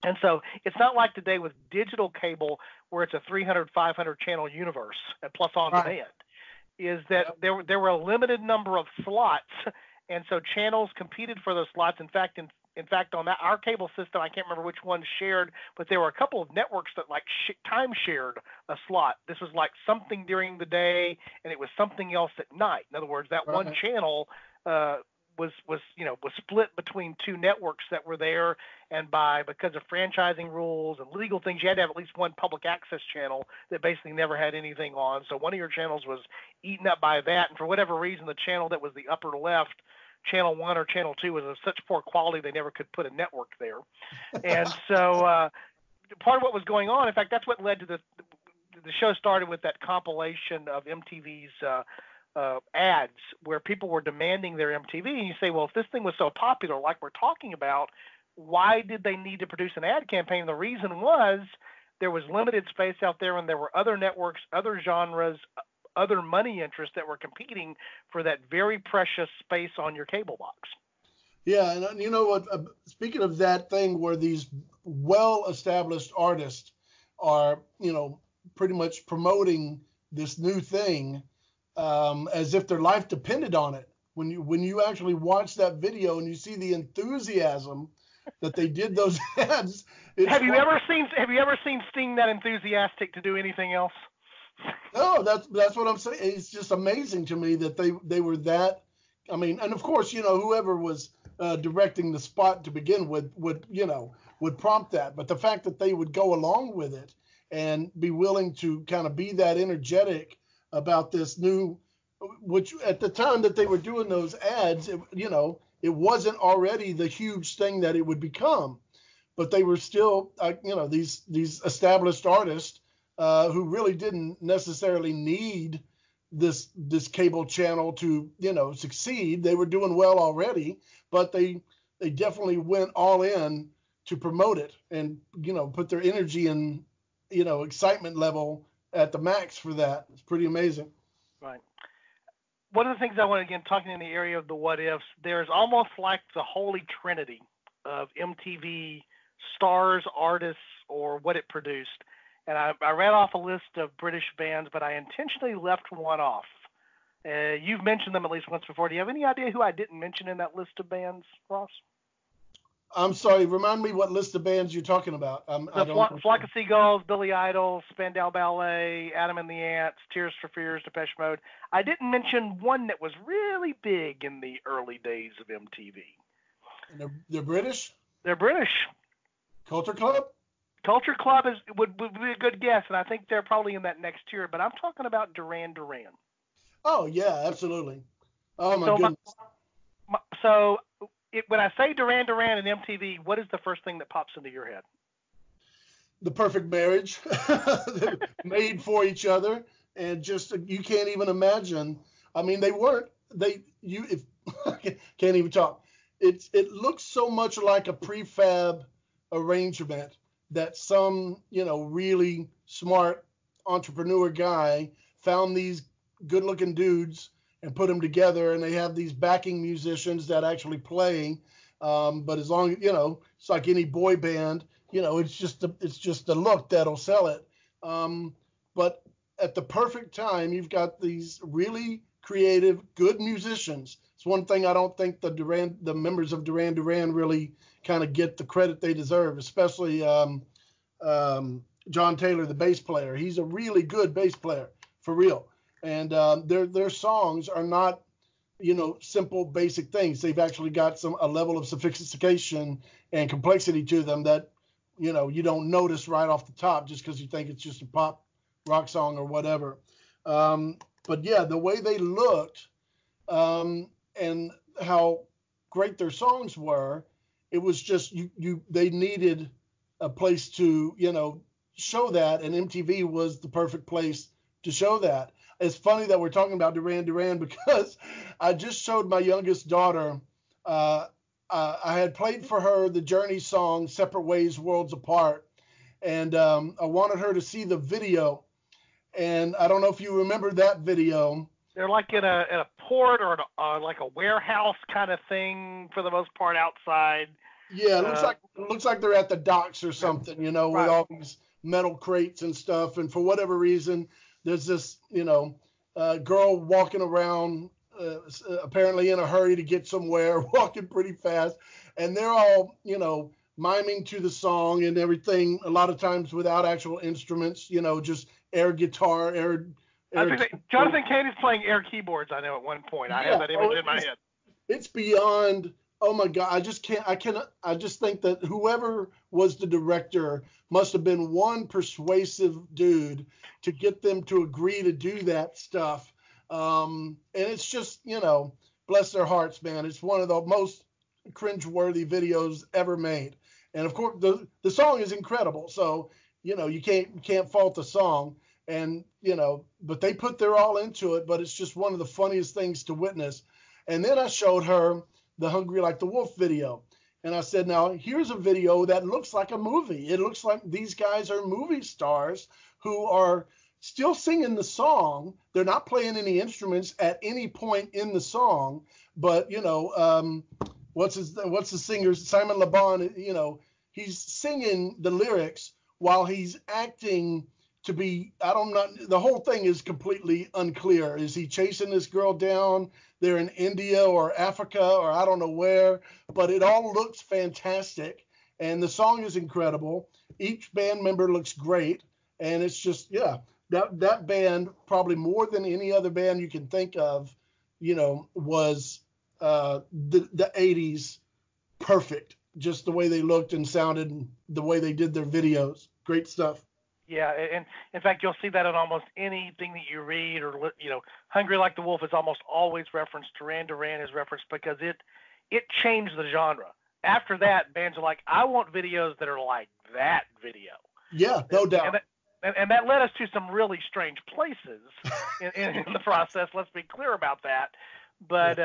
And so it's not like today with digital cable where it's a 300, 500 channel universe and plus on demand. Is that there were a limited number of slots, and so channels competed for those slots. In fact, on our cable system, I can't remember which one shared, but there were a couple of networks that time shared a slot. This was like something during the day, and it was something else at night. In other words, that one channel was split between two networks that were there, and because of franchising rules and legal things, you had to have at least one public access channel that basically never had anything on. So one of your channels was eaten up by that, and for whatever reason, the channel that was the upper left, Channel 1 or Channel 2, was of such poor quality they never could put a network there. And so part of what was going on, in fact, that's what led to the show started with that compilation of MTV's ads where people were demanding their MTV. And you say, well, if this thing was so popular like we're talking about, why did they need to produce an ad campaign? The reason was there was limited space out there and there were other networks, other genres, other money interests that were competing for that very precious space on your cable box. Yeah, and you know what? Speaking of that thing where these well-established artists are, pretty much promoting this new thing as if their life depended on it. When you actually watch that video and you see the enthusiasm that they did those ads. Have you ever seen Sting that enthusiastic to do anything else? No, that's what I'm saying. It's just amazing to me that they were that. I mean, and of course, whoever was directing the spot to begin with would prompt that. But the fact that they would go along with it and be willing to kind of be that energetic about this new, which at the time that they were doing those ads, it wasn't already the huge thing that it would become, but they were still, these established artists who really didn't necessarily need this cable channel to, succeed. They were doing well already, but they definitely went all in to promote it and, put their energy and, excitement level at the max for that. It's pretty amazing. Right. One of the things I want to, again, talking in the area of the what ifs, there's almost like the holy trinity of MTV stars, artists, or what it produced. And I ran off a list of British bands, but I intentionally left one off. You've mentioned them at least once before. Do you have any idea who I didn't mention in that list of bands, Ross? I'm sorry. Remind me what list of bands you're talking about. Flock of Seagulls, Billy Idol, Spandau Ballet, Adam and the Ants, Tears for Fears, Depeche Mode. I didn't mention one that was really big in the early days of MTV. And they're British? They're British. Culture Club? Culture Club would be a good guess, and I think they're probably in that next tier. But I'm talking about Duran Duran. Oh, yeah, absolutely. Oh, my goodness. When I say Duran Duran and MTV, what is the first thing that pops into your head? The perfect marriage, made for each other, and just you can't even imagine. I mean, can't even talk. It looks so much like a prefab arrangement that some really smart entrepreneur guy found these good-looking dudes and put them together, and they have these backing musicians that actually play. But as long as, it's like any boy band, it's just the look that'll sell it. But at the perfect time, you've got these really creative, good musicians. It's one thing I don't think the members of Duran Duran really kind of get the credit they deserve, especially John Taylor, the bass player. He's a really good bass player, for real. And their songs are not, simple, basic things. They've actually got a level of sophistication and complexity to them that, you don't notice right off the top just because you think it's just a pop rock song or whatever. But yeah, the way they looked and how great their songs were, it was just they needed a place to, show that, and MTV was the perfect place to show that. It's funny that we're talking about Duran Duran because I just showed my youngest daughter. I had played for her the Journey song "Separate Ways, Worlds Apart," and I wanted her to see the video. And I don't know if you remember that video. They're like in a port or like a warehouse kind of thing for the most part outside. Yeah, it looks like they're at the docks or something, with all these metal crates and stuff. And for whatever reason, there's this, girl walking around, apparently in a hurry to get somewhere, walking pretty fast. And they're all, miming to the song and everything, a lot of times without actual instruments, just air guitar, I think Jonathan Cain is playing air keyboards, I know, at one point. I have that image in my head. It's beyond, oh my God, I just think that whoever was the director must have been one persuasive dude to get them to agree to do that stuff. And it's just, bless their hearts, man. It's one of the most cringeworthy videos ever made. And of course, the song is incredible. So, you can't fault the song. And, but they put their all into it, but it's just one of the funniest things to witness. And then I showed her the Hungry Like the Wolf video. And I said, now, here's a video that looks like a movie. It looks like these guys are movie stars who are still singing the song. They're not playing any instruments at any point in the song, but what's the singer, Simon Le Bon, he's singing the lyrics while he's acting to be, the whole thing is completely unclear. Is he chasing this girl down? They're in India or Africa or I don't know where, but it all looks fantastic. And the song is incredible. Each band member looks great. And it's just, that band, probably more than any other band you can think of, was the 80s perfect. Just the way they looked and sounded and the way they did their videos. Great stuff. Yeah, and in fact, you'll see that in almost anything that you read, or "Hungry Like the Wolf" is almost always referenced. Duran Duran is referenced because it changed the genre. After that, bands are like, I want videos that are like that video. Yeah, no doubt. And that led us to some really strange places in the process. Let's be clear about that. But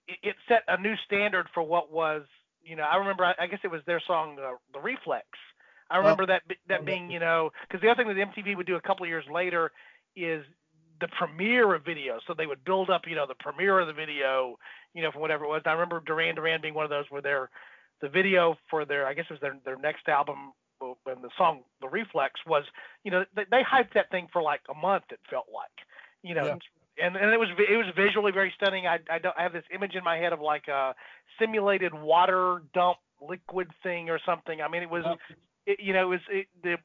it set a new standard for what was. I remember. I guess it was their song, "The Reflex." I remember that being, because the other thing that MTV would do a couple of years later is the premiere of videos. So they would build up, the premiere of the video, for whatever it was. And I remember Duran Duran being one of those where the video for I guess it was their next album, when the song "The Reflex" was, they hyped that thing for like a month. It felt like, and it was visually very stunning. I have this image in my head of like a simulated water dump liquid thing or something. I mean, it was. They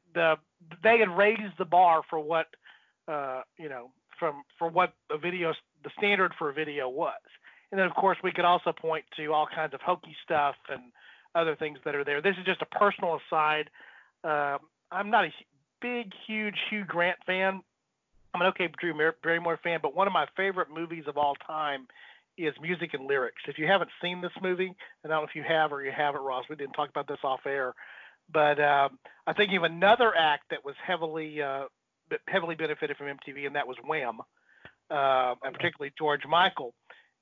had raised the bar for what, for what the standard for a video was. And then, of course, we could also point to all kinds of hokey stuff and other things that are there. This is just a personal aside. I'm not a big, huge Hugh Grant fan. I'm an okay Drew Barrymore fan, but one of my favorite movies of all time is Music and Lyrics. If you haven't seen this movie, and I don't know if you have or you haven't, Ross, we didn't talk about this off air. But I think of another act that was heavily benefited from MTV, and that was Wham, and particularly George Michael.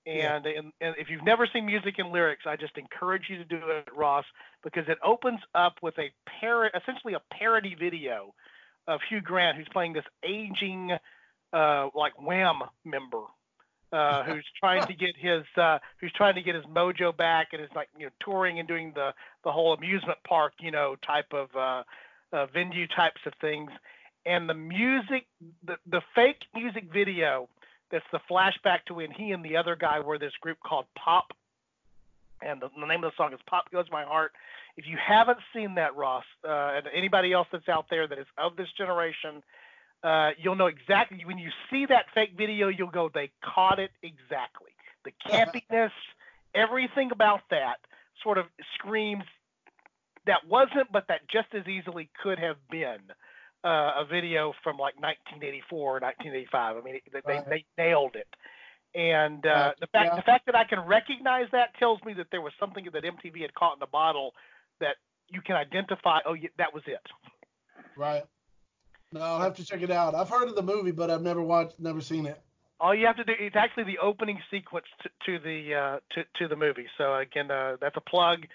And if you've never seen Music and Lyrics, I just encourage you to do it, Ross, because it opens up with essentially a parody video of Hugh Grant, who's playing this aging Wham member. Who's trying to get his mojo back, and is touring and doing the whole amusement park type of venue types of things, and the music, the fake music video that's the flashback to when he and the other guy were this group called Pop, and the name of the song is "Pop Goes My Heart." If you haven't seen that, Ross, and anybody else that's out there that is of this generation, you'll know exactly when you see that fake video. You'll go, they caught it exactly. The campiness, everything about that sort of screams that wasn't, but that just as easily could have been a video from like 1984 or 1985. I mean, they nailed it. And the fact that I can recognize that tells me that there was something that MTV had caught in the bottle that you can identify. Oh, yeah, that was it. Right. No, I'll have to check it out. I've heard of the movie, but I've never seen it. All you have to do, it's actually the opening sequence to the movie. So again, that's a plug.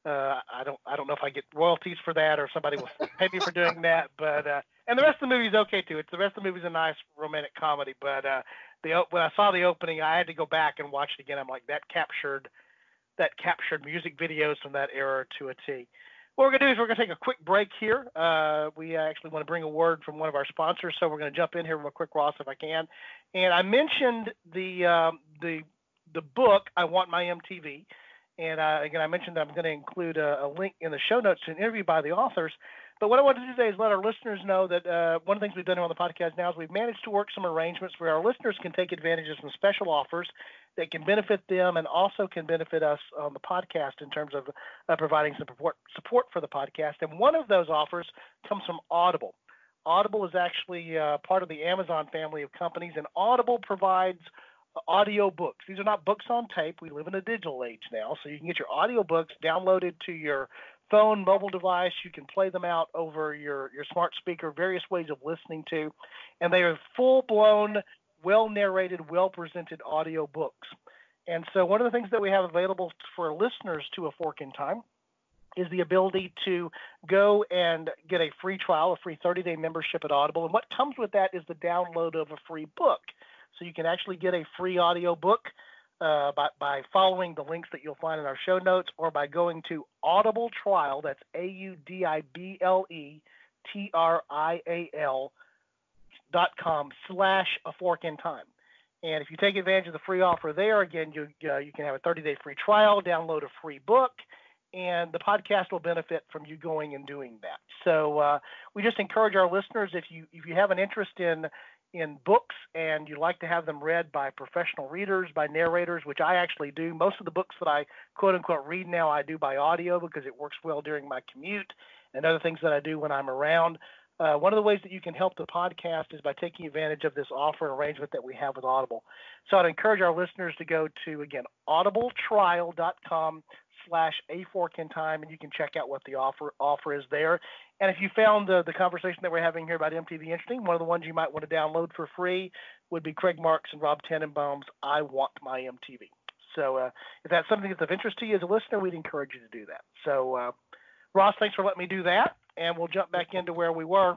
I don't know if I get royalties for that or somebody will pay me for doing that, but and the rest of the movie is okay too. The rest of the movie is a nice romantic comedy, but when I saw the opening, I had to go back and watch it again. I'm like, that captured music videos from that era to a T. What we're going to do is we're going to take a quick break here. We actually want to bring a word from one of our sponsors, so we're going to jump in here real quick, Ross, if I can. And I mentioned the book, I Want My MTV. And again, I mentioned that I'm going to include a link in the show notes to an interview by the authors. But what I want to do today is let our listeners know that one of the things we've done on the podcast now is we've managed to work some arrangements where our listeners can take advantage of some special offers that can benefit them and also can benefit us on the podcast in terms of providing some support for the podcast. And one of those offers comes from Audible. Audible is actually part of the Amazon family of companies, and Audible provides audiobooks. These are not books on tape. We live in a digital age now, so you can get your audiobooks downloaded to your phone, mobile device. You can play them out over your smart speaker, various ways of listening to, and they are full-blown, well-narrated, well-presented audiobooks. And so one of the things that we have available for listeners to A Fork in Time is the ability to go and get a free trial, a free 30-day membership at Audible. And what comes with that is the download of a free book. So you can actually get a free audio book by following the links that you'll find in our show notes, or by going to Audible Trial, that's audibletrial.com/a-fork-in-time. And if you take advantage of the free offer there, again, you can have a 30-day free trial, download a free book, and the podcast will benefit from you going and doing that. So we just encourage our listeners, if you have an interest in books and you like to have them read by professional readers, by narrators, which I actually do. Most of the books that I quote-unquote read now I do by audio because it works well during my commute and other things that I do when I'm around. One of the ways that you can help the podcast is by taking advantage of this offer and arrangement that we have with Audible. So I'd encourage our listeners to go to, again, audibletrial.com/a-fork-in-time, and you can check out what the offer is there. And if you found the conversation that we're having here about MTV interesting, one of the ones you might want to download for free would be Craig Marks and Rob Tannenbaum's I Want My MTV. So if that's something that's of interest to you as a listener, we'd encourage you to do that. So Ross, thanks for letting me do that, and we'll jump back into where we were.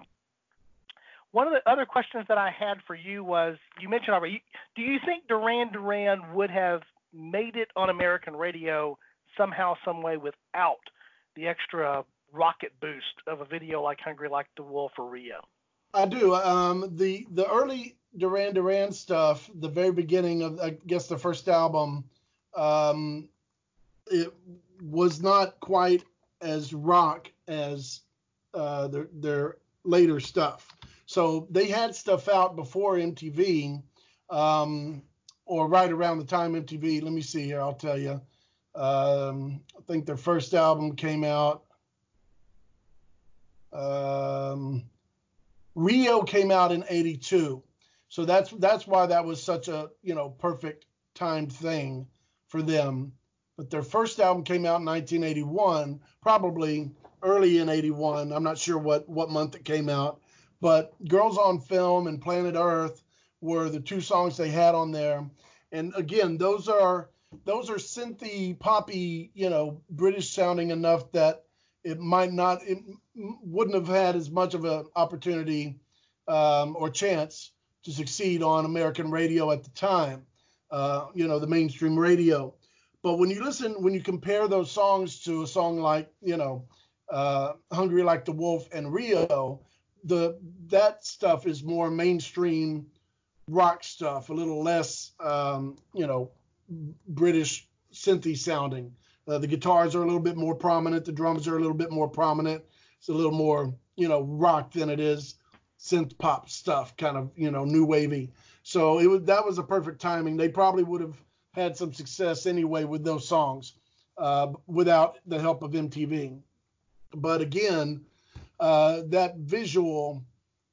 One of the other questions that I had for you was, you mentioned already, do you think Duran Duran would have made it on American radio somehow, some way, without the extra rocket boost of a video like Hungry Like the Wolf or Rio? I do. The early Duran Duran stuff, the very beginning of, I guess, the first album, it was not quite as rock as their later stuff. So they had stuff out before MTV, or right around the time MTV. Let me see here. I'll tell you. I think their first album came out. Rio came out in '82, so that's why that was such a perfect timed thing for them. But their first album came out in 1981, probably early in '81. I'm not sure what month it came out, but Girls on Film and Planet Earth were the two songs they had on there. And again, those are synthy, poppy, British sounding enough that it wouldn't have had as much of an opportunity or chance to succeed on American radio at the time, the mainstream radio. But when you compare those songs to a song like, Hungry Like the Wolf and Rio, that stuff is more mainstream rock stuff, a little less, British synthy sounding. The guitars are a little bit more prominent. The drums are a little bit more prominent. It's a little more, rock than it is synth pop stuff, kind of, new wavy. So that was a perfect timing. They probably would have had some success anyway with those songs without the help of MTV. But again, that visual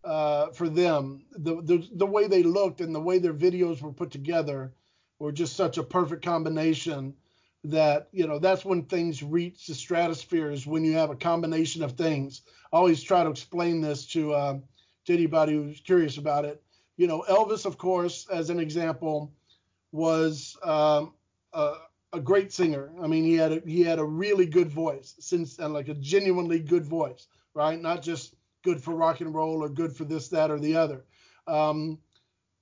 for them, the way they looked and the way their videos were put together were just such a perfect combination that, that's when things reach the stratosphere, is when you have a combination of things. I always try to explain this to anybody who's curious about it. Elvis, of course, as an example, was a great singer. I mean, he had a really good voice, like a genuinely good voice, right? Not just good for rock and roll or good for this, that, or the other.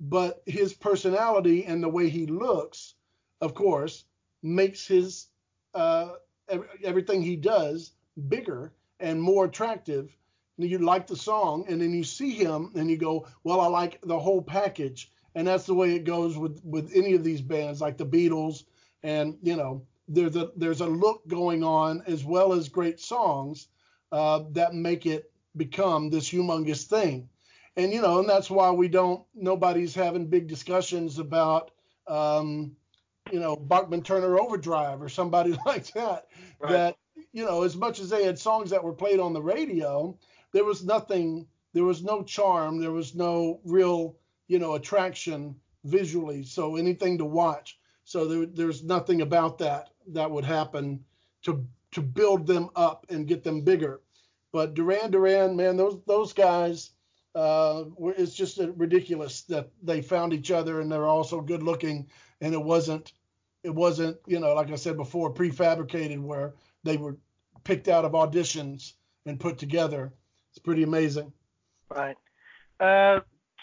But his personality and the way he looks, of course, makes his everything he does bigger and more attractive. You like the song, and then you see him and you go, well, I like the whole package. And that's the way it goes with any of these bands, like the Beatles. And, there's a look going on, as well as great songs that make it become this humongous thing. And, and that's why nobody's having big discussions about, Bachman Turner Overdrive or somebody like that. Right. That, as much as they had songs that were played on the radio, there was no charm, there was no real, attraction visually. So anything to watch. So there's nothing about that would happen to build them up and get them bigger. But Duran Duran, man, those guys, it's just ridiculous that they found each other, and they're also good looking, and it wasn't, like I said before, prefabricated, where they were picked out of auditions and put together. It's pretty amazing. Right.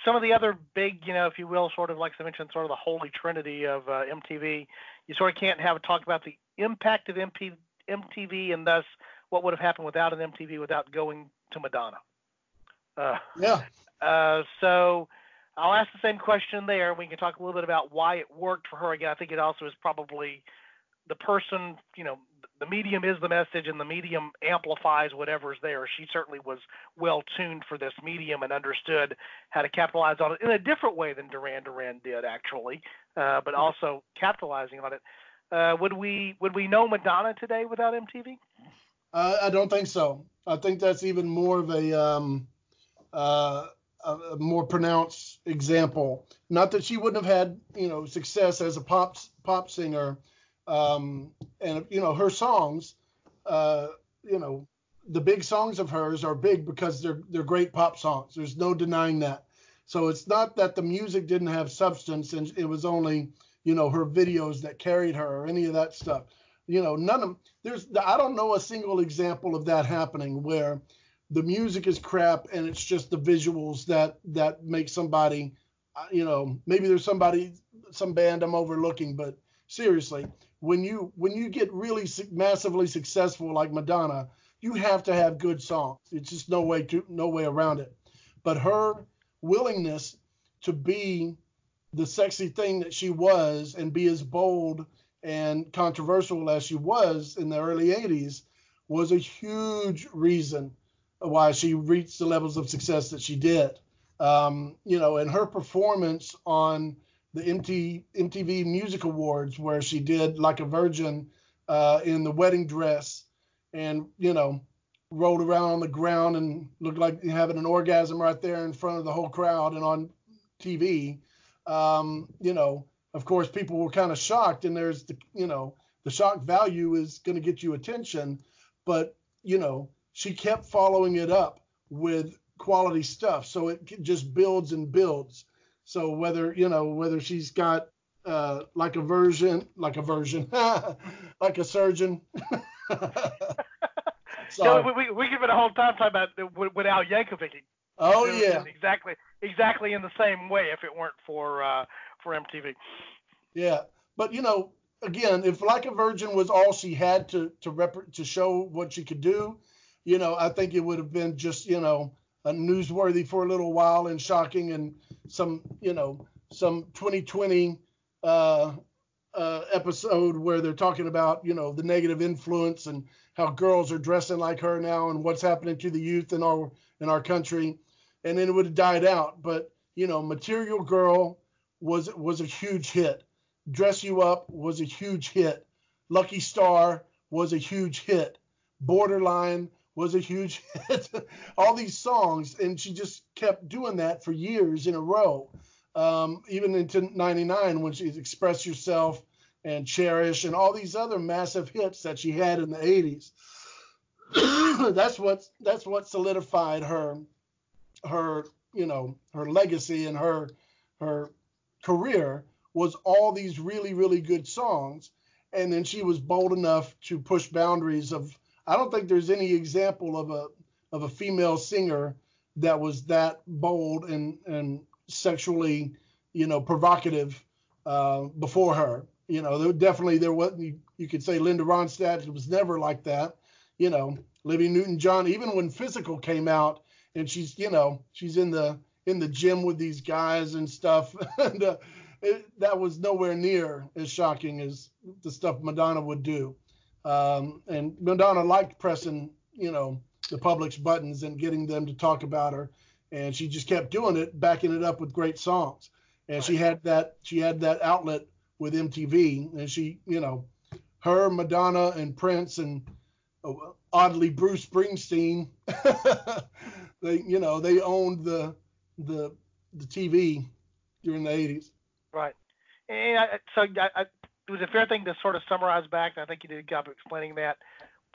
Some of the other big, if you will, sort of like I mentioned, sort of the holy trinity of MTV. You sort of can't talk about the impact of MTV and thus what would have happened without an MTV without going to Madonna. Yeah. So I'll ask the same question there. We can talk a little bit about why it worked for her. Again, I think it also is probably the person, the medium is the message and the medium amplifies whatever's there. She certainly was well tuned for this medium and understood how to capitalize on it in a different way than Duran Duran did, actually, but also capitalizing on it. Would we know Madonna today without MTV? I don't think so. I think that's even more of a more pronounced example. Not that she wouldn't have had, success as a pop singer, and her songs, the big songs of hers are big because they're great pop songs. There's no denying that. So it's not that the music didn't have substance and it was only, her videos that carried her or any of that stuff. I don't know a single example of that happening where the music is crap and it's just the visuals that make somebody, maybe there's some band I'm overlooking, but seriously, when you get really massively successful like Madonna, you have to have good songs. It's just no way around it. But her willingness to be the sexy thing that she was and be as bold and controversial as she was in the early 80s was a huge reason why she reached the levels of success that she did. And her performance on the MTV Music Awards, where she did Like a Virgin in the wedding dress and, rolled around on the ground and looked like having an orgasm right there in front of the whole crowd and on TV. Of course, people were kind of shocked, and there's the shock value is going to get you attention, but, she kept following it up with quality stuff. So it just builds and builds. So whether she's got like a surgeon. Sorry. We give it a whole time talking about with Al Yankovic. Oh yeah. Exactly in the same way if it weren't for MTV. Yeah, but again, if Like a Virgin was all she had to show what she could do, I think it would have been just newsworthy for a little while and shocking and some 2020 episode where they're talking about the negative influence and how girls are dressing like her now and what's happening to the youth in our country, and then it would have died out. But Material Girl was a huge hit. Dress You Up was a huge hit. Lucky Star was a huge hit. Borderline was a huge hit. All these songs, and she just kept doing that for years in a row. Even into 99 when she Express Yourself and Cherish and all these other massive hits that she had in the 80s. That's what solidified her legacy and her career was all these really, really good songs. And then she was bold enough to push boundaries of, I don't think there's any example of a female singer that was that bold and sexually, provocative before her. There was, you could say Linda Ronstadt was never like that. Olivia Newton-John, even when Physical came out and she's in the gym with these guys and stuff, and that was nowhere near as shocking as the stuff Madonna would do. And Madonna liked pressing, the public's buttons and getting them to talk about her. And she just kept doing it, backing it up with great songs. And right. she had that outlet with MTV, and she, her, Madonna, and Prince, and oddly Bruce Springsteen, they owned the TV during the 80s. Right. And it was a fair thing to sort of summarize back, and I think you did a good job of explaining that.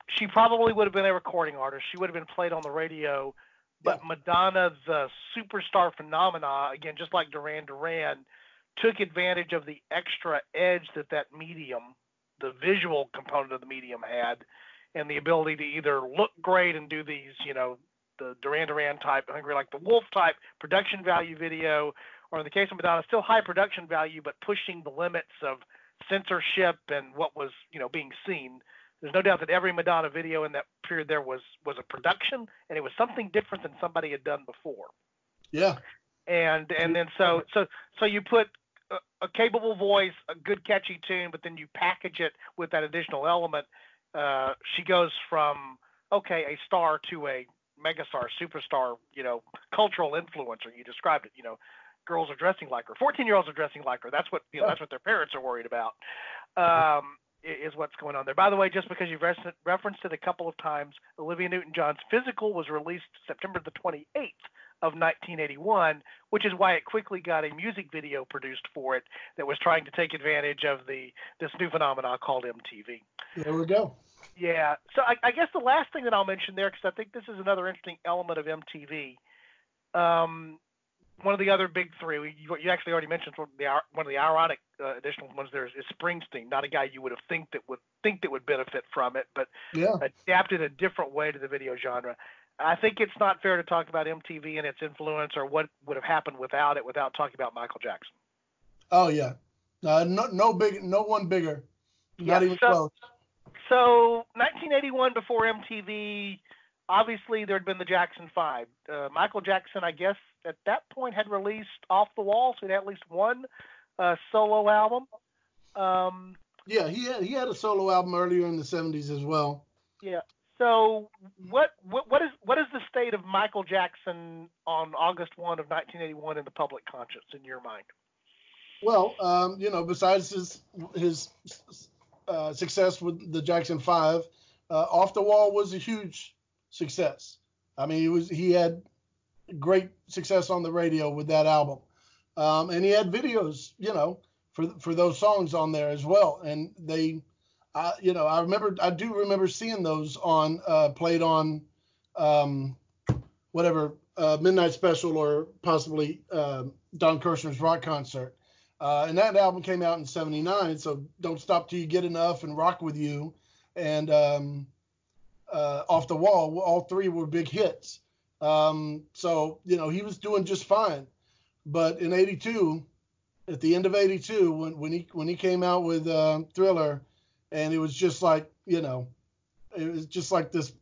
She probably would have been a recording artist. She would have been played on the radio. But yeah. Madonna, the superstar phenomena, again, just like Duran Duran, took advantage of the extra edge that medium, the visual component of the medium had, and the ability to either look great and do these, the Duran Duran type, Hungry Like the Wolf type production value video, or in the case of Madonna, still high production value, but pushing the limits of censorship and what was, being seen. There's no doubt that every Madonna video in that period there was a production, and it was something different than somebody had done before. Yeah. And then so you put a capable voice, a good catchy tune, but then you package it with that additional element. She goes from a star to a megastar, superstar, cultural influencer. You described it. Girls are dressing like her. 14-year-olds are dressing like her. That's what that's what their parents are worried about. Is what's going on there. By the way, just because you've referenced it a couple of times, Olivia Newton-John's Physical was released September the 28th of 1981, which is why it quickly got a music video produced for it that was trying to take advantage of this new phenomenon called MTV. There we go. Yeah. So I guess the last thing that I'll mention there, because I think this is another interesting element of MTV. One of the other big three, you actually already mentioned one of the ironic additional ones there is Springsteen, not a guy you would have think that would benefit from it, but adapted a different way to the video genre. I think it's not fair to talk about MTV and its influence or what would have happened without it without talking about Michael Jackson. Oh yeah, no one bigger, not even close. So 1981 before MTV. Obviously, there had been the Jackson 5. Michael Jackson, I guess, at that point had released Off the Wall, so he had at least one solo album. Yeah, he had a solo album earlier in the 70s as well. Yeah. So what is the state of Michael Jackson on August 1 of 1981 in the public conscience, in your mind? Well, besides his success with the Jackson 5, Off the Wall was a huge success. I mean, he had great success on the radio with that album, and he had videos, for those songs on there as well. And they, I do remember seeing those on played on Midnight Special or possibly Don Kirshner's rock concert. And that album came out in '79. So Don't Stop Till You Get Enough and Rock With You and Off the Wall, all three were big hits. So, he was doing just fine. But in '82, at the end of '82, when he came out with Thriller, and it was just like, it was just like this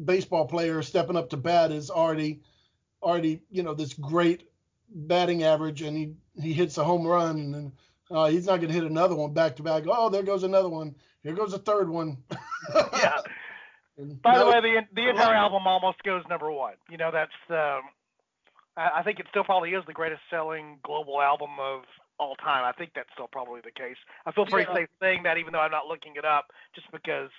baseball player stepping up to bat is already, this great batting average, and he hits a home run, and then he's not going to hit another one back to back. Oh, there goes another one. Here goes a third one. Yeah. By the way, the entire album almost goes number one. That's I think it still probably is the greatest selling global album of all time. I think that's still probably the case. I feel pretty safe saying that, even though I'm not looking it up, just because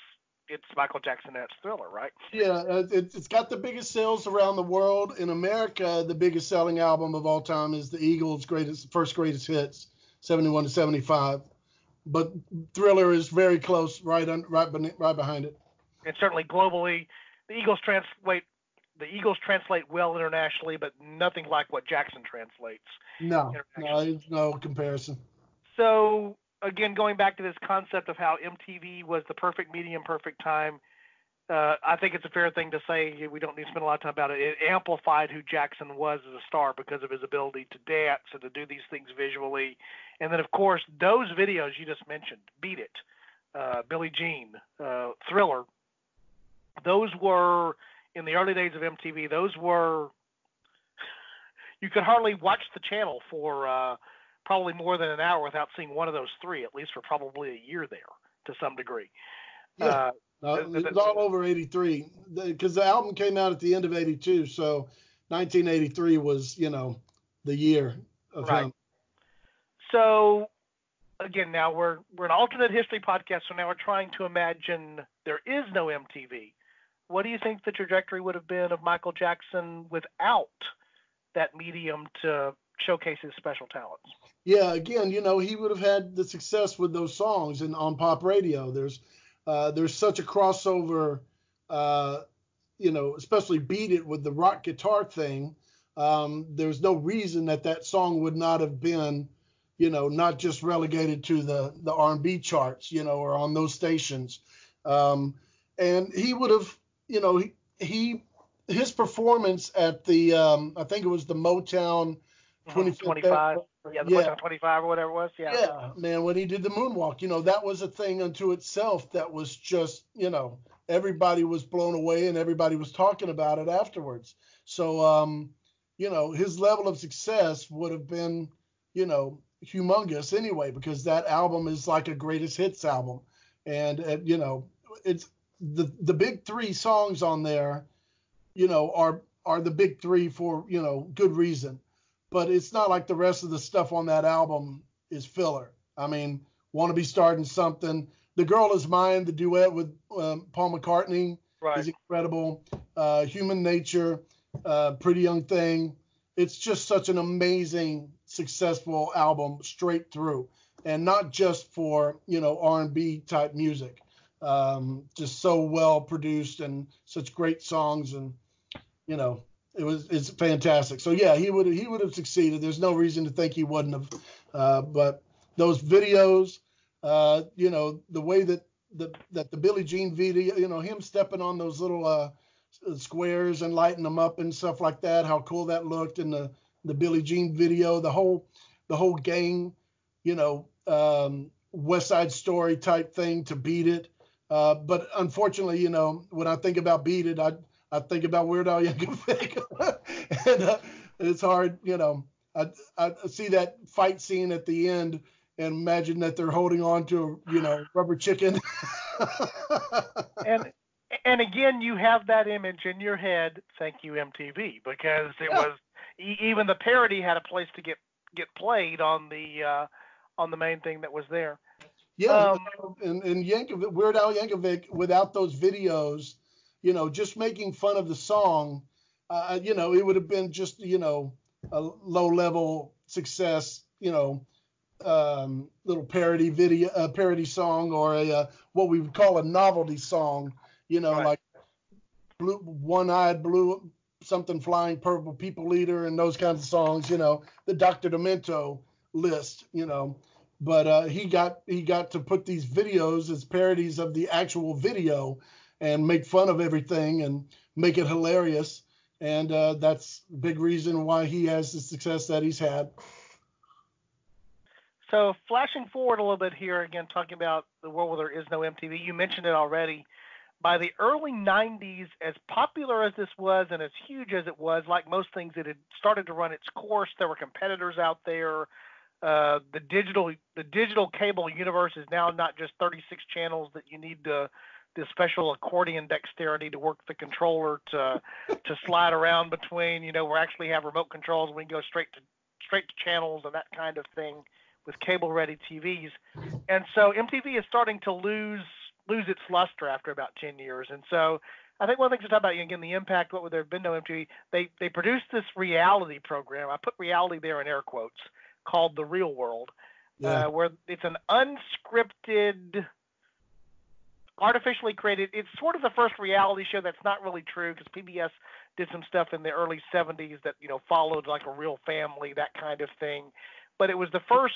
it's Michael Jackson and it's Thriller, right? Yeah, it's got the biggest sales around the world. In America, the biggest selling album of all time is the Eagles' first greatest hits, 71 to 75. But Thriller is very close, right behind it. And certainly globally, the Eagles translate well internationally, but nothing like what Jackson translates. No, there's no comparison. So again, going back to this concept of how MTV was the perfect medium, perfect time, I think it's a fair thing to say, we don't need to spend a lot of time about it. It amplified who Jackson was as a star because of his ability to dance and to do these things visually. And then, of course, those videos you just mentioned, Beat It, Billie Jean, Thriller, those were, in the early days of MTV, you could hardly watch the channel for probably more than an hour without seeing one of those three, at least for probably a year there to some degree. Yeah, it was all over 83 because the album came out at the end of 82. So 1983 was, the year of him. So again, now we're an alternate history podcast. So now we're trying to imagine there is no MTV. What do you think the trajectory would have been of Michael Jackson without that medium to showcase his special talents? Yeah, again, he would have had the success with those songs and on pop radio. There's such a crossover, especially Beat It with the rock guitar thing. There's no reason that song would not have been, not just relegated to the R&B charts, or on those stations. and he would have, his performance at the, I think it was the Motown 25th 25. Yeah, the Motown 25 or whatever it was. Yeah. Yeah, man, when he did the moonwalk, that was a thing unto itself that was just, everybody was blown away and everybody was talking about it afterwards. So, his level of success would have been, humongous anyway, because that album is like a greatest hits album. And, it's the big three songs on there, are the big three for, good reason. But it's not like the rest of the stuff on that album is filler. I mean, Want to Be Starting Something. The Girl Is Mine, the duet with Paul McCartney is incredible. Human Nature, Pretty Young Thing. It's just such an amazing, successful album straight through. And not just for, R&B type music. Just so well produced and such great songs, and, it's fantastic. So yeah, he would have succeeded. There's no reason to think he wouldn't have. But those videos, the way that the Billie Jean video, him stepping on those little squares and lighting them up and stuff like that, how cool that looked in the Billie Jean video, the whole gang, West Side Story type thing to Beat It. But unfortunately, when I think about Beat It, I think about Weird Al Yankovic, and it's hard, I see that fight scene at the end and imagine that they're holding on to, rubber chicken. and again, you have that image in your head. Thank you, MTV, because it was even the parody had a place to get played on the main thing that was there. Yeah, and Yankovic, Weird Al Yankovic, without those videos, just making fun of the song, it would have been just, a low-level success, little parody video, parody song, or what we would call a novelty song, like blue, one-eyed blue, something flying purple people eater, and those kinds of songs, the Dr. Demento list, But he got to put these videos as parodies of the actual video and make fun of everything and make it hilarious. And that's a big reason why he has the success that he's had. So flashing forward a little bit here, again, talking about the world where there is no MTV, you mentioned it already. By the early 90s, as popular as this was and as huge as it was, like most things, it had started to run its course. There were competitors out there. The digital cable universe is now not just 36 channels that you need the special accordion dexterity to work the controller to slide around between. We actually have remote controls. We can go straight to channels and that kind of thing with cable-ready TVs. And so MTV is starting to lose its luster after about 10 years. And so I think one of the things to talk about, again, the impact, what would there have been no MTV, they produced this reality program. I put reality there in air quotes, called The Real World, where it's an unscripted, artificially created. It's sort of the first reality show that's not really true, because PBS did some stuff in the early 70s that, followed like a Real Family, that kind of thing. But it was the first,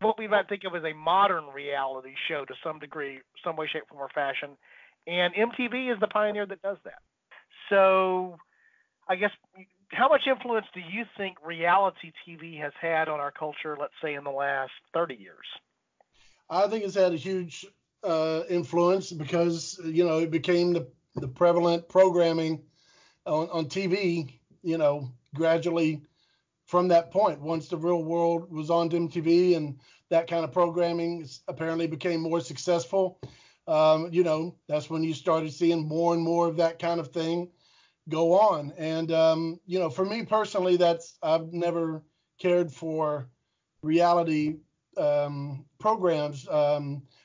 what we might think of as a modern reality show to some degree, some way, shape, form, or fashion. And MTV is the pioneer that does that. So I guess, how much influence do you think reality TV has had on our culture, let's say, in the last 30 years? I think it's had a huge influence because, it became the prevalent programming on TV, gradually from that point. Once The Real World was on MTV and that kind of programming apparently became more successful, that's when you started seeing more and more of that kind of thing go on. And, for me personally, I've never cared for reality programs.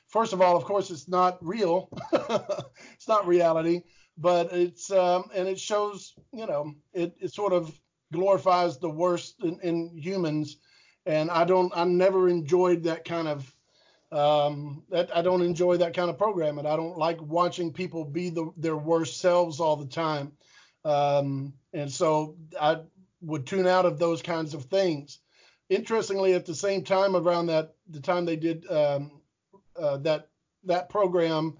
First of all, of course, it's not real. It's not reality, but it's, and it shows, it sort of glorifies the worst in humans. And I never enjoyed that kind of, I don't enjoy that kind of program. And I don't like watching people be their worst selves all the time. And so I would tune out of those kinds of things. Interestingly, at the same time, around the time they did that program,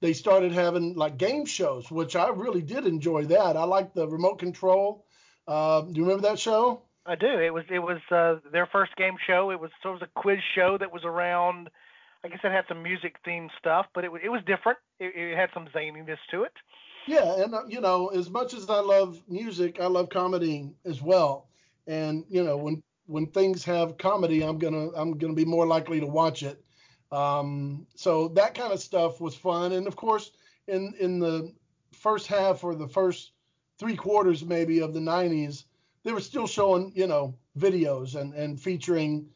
they started having like game shows, which I really did enjoy that. I liked the remote control. Do you remember that show? I do. It was their first game show. It was sort of a quiz show that was around. I guess it had some music themed stuff, but it was different. It had some zaniness to it. Yeah, and as much as I love music, I love comedy as well. And when things have comedy, I'm gonna be more likely to watch it. So that kind of stuff was fun. And of course, in the first half or the first 3/4 maybe of the 90s, they were still showing videos and featuring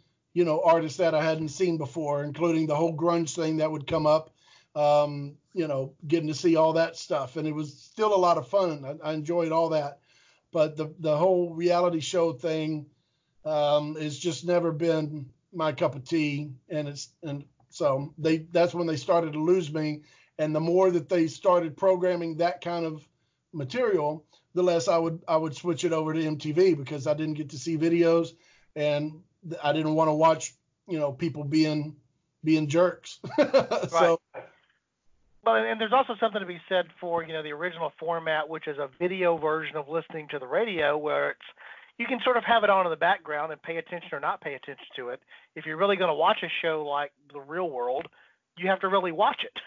artists that I hadn't seen before, including the whole grunge thing that would come up. Getting to see all that stuff, and it was still a lot of fun. I enjoyed all that, but the whole reality show thing has just never been my cup of tea, and so that's when they started to lose me. And the more that they started programming that kind of material, the less I would switch it over to MTV, because I didn't get to see videos, and I didn't want to watch people being jerks. So. Right. Well, and there's also something to be said for the original format, which is a video version of listening to the radio, where you can sort of have it on in the background and pay attention or not pay attention to it. If you're really going to watch a show like The Real World, you have to really watch it,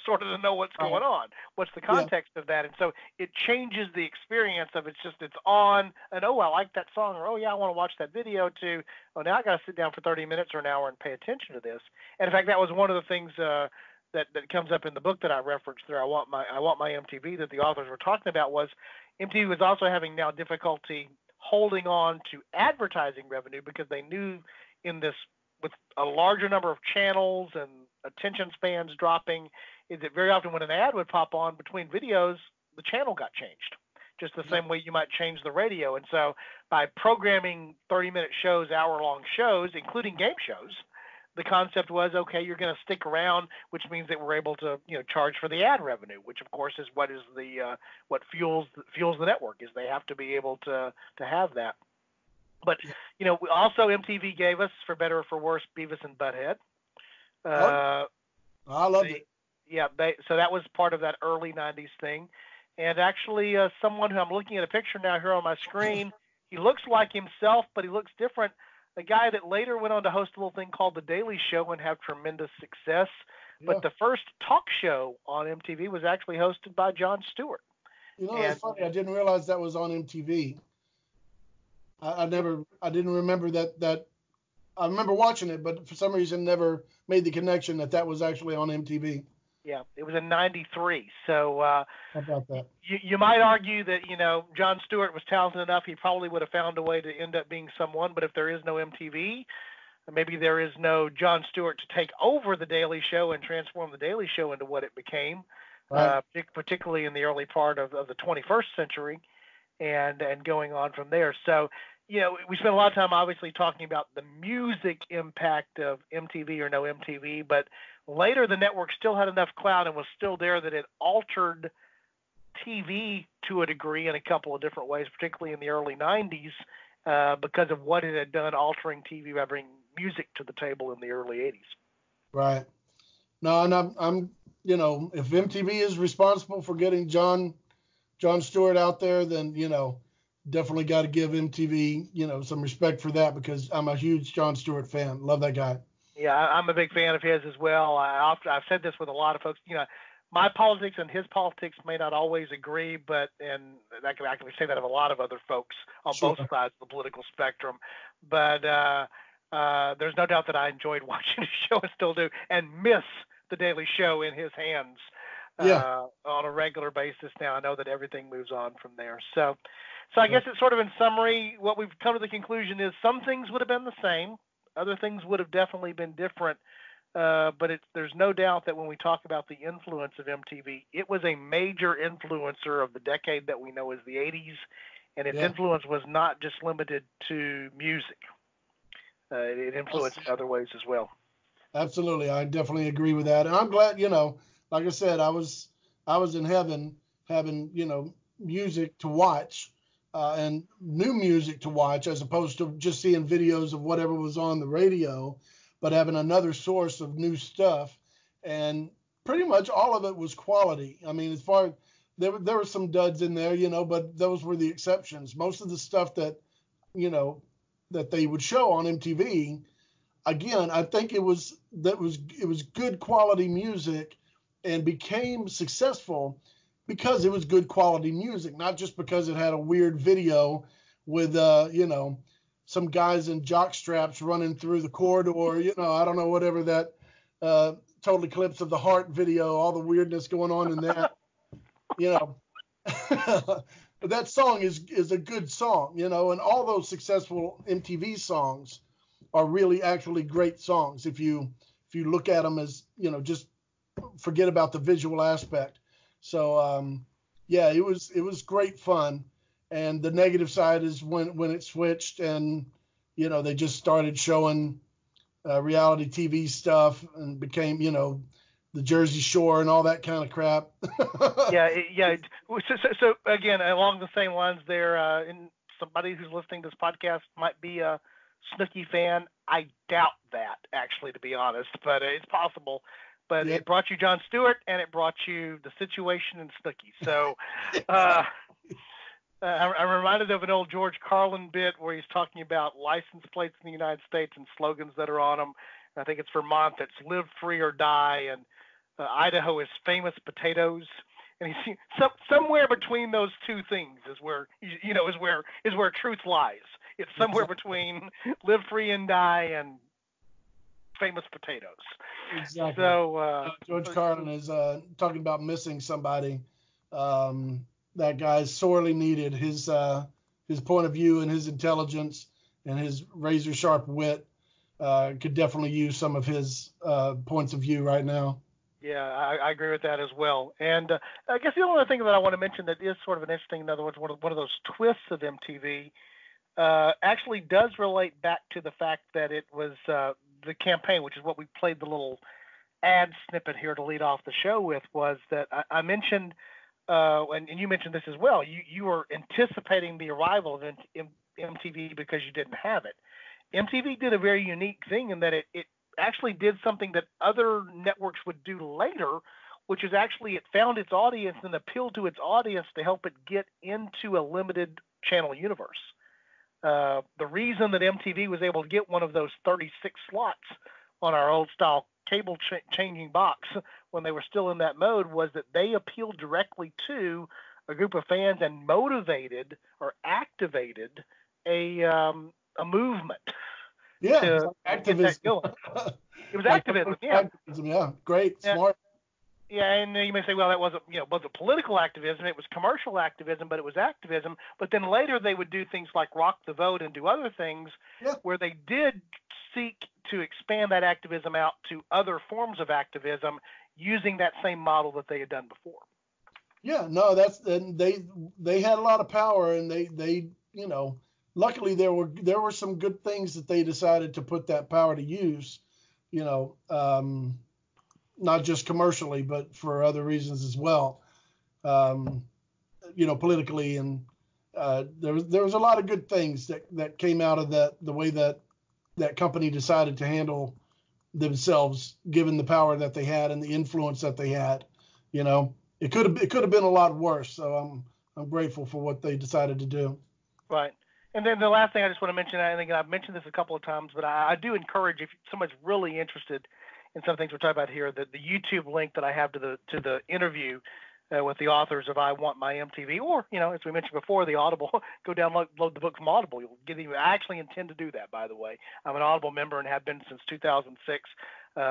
sort of to know what's going on, what's the context of that. And so it changes the experience of it's on, and oh, I like that song, or oh yeah, I want to watch that video too. Oh, now I got to sit down for 30 minutes or an hour and pay attention to this. And in fact, that was one of the things that comes up in the book that I referenced there. I want my MTV, that the authors were talking about, was MTV was also having now difficulty holding on to advertising revenue, because they knew in this, with a larger number of channels and attention spans dropping, is that very often when an ad would pop on between videos, the channel got changed, just the same way you might change the radio. And so by programming 30-minute shows, hour-long shows, including game shows, the concept was, okay, you're going to stick around, which means that we're able to, charge for the ad revenue, which of course is what fuels the network, is they have to be able to have that. But also MTV gave us, for better or for worse, Beavis and Butthead. I loved it. Yeah, so that was part of that early 90s thing. And actually, someone who I'm looking at a picture now here on my screen, he looks like himself, but he looks different. A guy that later went on to host a little thing called The Daily Show and have tremendous success. Yeah. But the first talk show on MTV was actually hosted by Jon Stewart. That's funny. I didn't realize that was on MTV. I didn't remember that. I remember watching it, but for some reason never made the connection that was actually on MTV. Yeah, it was in '93. So how about that? You might argue that Jon Stewart was talented enough; he probably would have found a way to end up being someone. But if there is no MTV, maybe there is no Jon Stewart to take over the Daily Show and transform the Daily Show into what it became, right. Particularly in the early part of the 21st century, and going on from there. So. We spent a lot of time obviously talking about the music impact of MTV or no MTV, but later the network still had enough clout and was still there that it altered TV to a degree in a couple of different ways, particularly in the early 90s, because of what it had done altering TV by bringing music to the table in the early 80s. Right. No, and I'm if MTV is responsible for getting Jon Stewart out there, then, definitely got to give MTV, some respect for that, because I'm a huge Jon Stewart fan. Love that guy. Yeah, I'm a big fan of his as well. I've said this with a lot of folks. My politics and his politics may not always agree, and I can say that of a lot of other folks on both sides of the political spectrum. But there's no doubt that I enjoyed watching his show and still do, and miss the Daily Show in his hands on a regular basis now. I know that everything moves on from there. So I guess it's sort of in summary, what we've come to the conclusion is some things would have been the same. Other things would have definitely been different. But there's no doubt that when we talk about the influence of MTV, it was a major influencer of the decade that we know as the 80s. And its influence was not just limited to music. It influenced in other ways as well. Absolutely. I definitely agree with that. And I'm glad, like I said, I was in heaven having, music to watch. And new music to watch, as opposed to just seeing videos of whatever was on the radio, but having another source of new stuff. And pretty much all of it was quality. I mean, as far there were some duds in there, but those were the exceptions. Most of the stuff that that they would show on MTV, again, I think it was good quality music, and became successful because it was good quality music, not just because it had a weird video with some guys in jock straps running through the corridor, I don't know, whatever that Total Eclipse of the Heart video, all the weirdness going on in that, But that song is a good song, and all those successful MTV songs are really actually great songs if you look at them as, just forget about the visual aspect. So yeah, it was great fun. And the negative side is when it switched and they just started showing reality TV stuff and became the Jersey Shore and all that kind of crap. yeah. So again, along the same lines there, and somebody who's listening to this podcast might be a Snooki fan. I doubt that, actually, to be honest, but it's possible. But It brought you Jon Stewart, and it brought you The Situation and Snooki. So I'm reminded of an old George Carlin bit where he's talking about license plates in the United States and slogans that are on them. I think it's Vermont that's live free or die, and Idaho is famous potatoes. And he's somewhere between those two things is where is where truth lies. It's somewhere between live free and die and famous potatoes. Exactly. So George Carlin is talking about missing somebody. That guy's sorely needed. His point of view and his intelligence and his razor sharp wit could definitely use some of his points of view right now. Yeah, I agree with that as well. And I guess the only other thing that I want to mention that is sort of an interesting, in other words, one of those twists of MTV, actually does relate back to the fact that it was the campaign, which is what we played the little ad snippet here to lead off the show with, was that I mentioned, and you mentioned this as well, you were anticipating the arrival of MTV because you didn't have it. MTV did a very unique thing in that it actually did something that other networks would do later, which is actually it found its audience and appealed to its audience to help it get into a limited channel universe. The reason that MTV was able to get one of those 36 slots on our old style cable changing box when they were still in that mode was that they appealed directly to a group of fans and motivated or activated a movement. Yeah, to activism. Get that going. It was activism, yeah. Activism, yeah. Great, smart. Yeah, and you may say, well, that wasn't political activism. It was commercial activism, but it was activism. But then later they would do things like rock the vote and do other things where they did seek to expand that activism out to other forms of activism using that same model that they had done before. Yeah, no, they had a lot of power, and they luckily there were some good things that they decided to put that power to use, not just commercially, but for other reasons as well, politically. And there was a lot of good things that came out of that, the way that company decided to handle themselves, given the power that they had and the influence that they had. It could have been a lot worse. So I'm grateful for what they decided to do. Right. And then the last thing I just want to mention, I think I've mentioned this a couple of times, but I do encourage, if somebody's really interested in some things we're talking about here, the YouTube link that I have to the interview with the authors of I Want My MTV, or, as we mentioned before, the Audible, go download the book from Audible. You'll get even. I actually intend to do that, by the way. I'm an Audible member and have been since 2006.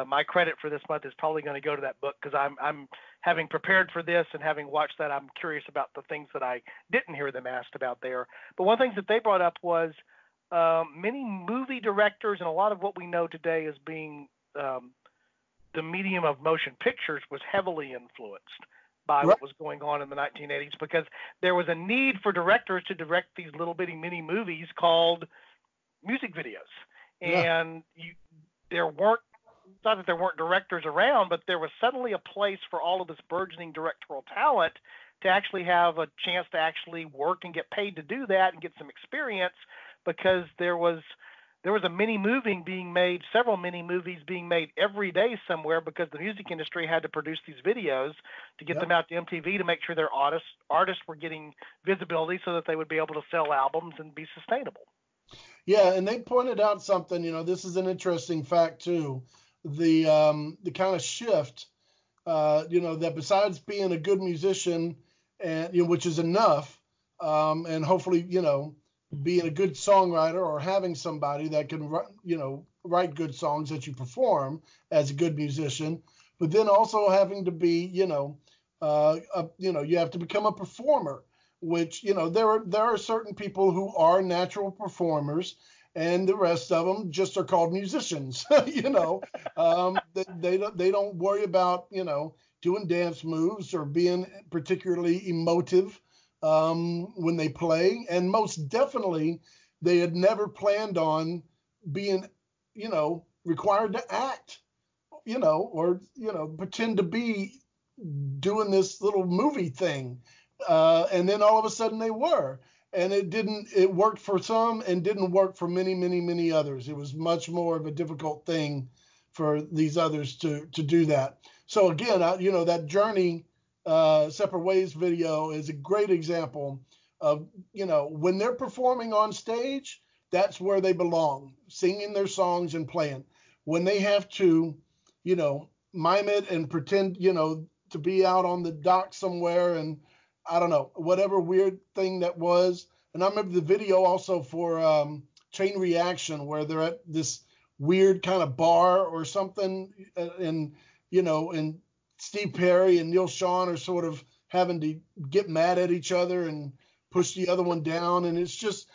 My credit for this month is probably going to go to that book because I'm having prepared for this and having watched that, I'm curious about the things that I didn't hear them asked about there. But one of the things that they brought up was many movie directors, and a lot of what we know today as being the medium of motion pictures was heavily influenced by what was going on in the 1980s, because there was a need for directors to direct these little bitty mini movies called music videos. And there weren't, not that there weren't directors around, but there was suddenly a place for all of this burgeoning directorial talent to actually have a chance to actually work and get paid to do that and get some experience, because there was there was a mini movie being made, several mini movies being made every day somewhere because the music industry had to produce these videos to get them out to MTV to make sure their artists were getting visibility so that they would be able to sell albums and be sustainable. Yeah, and they pointed out something, this is an interesting fact too. The kind of shift, that besides being a good musician, and which is enough, and hopefully, being a good songwriter or having somebody that can, write good songs that you perform as a good musician, but then also having to be, you have to become a performer, which, there are certain people who are natural performers, and the rest of them just are called musicians. They don't worry about, doing dance moves or being particularly emotive when they play. And most definitely, they had never planned on being, required to act, or, pretend to be doing this little movie thing. And then all of a sudden they were. And it worked for some and didn't work for many, many, many others. It was much more of a difficult thing for these others to do that. So again, that Journey Separate Ways video is a great example of, when they're performing on stage, that's where they belong, singing their songs and playing. When they have to, mime it and pretend, to be out on the dock somewhere and I don't know, whatever weird thing that was. And I remember the video also for Chain Reaction, where they're at this weird kind of bar or something, and Steve Perry and Neil Sean are sort of having to get mad at each other and push the other one down, and it's just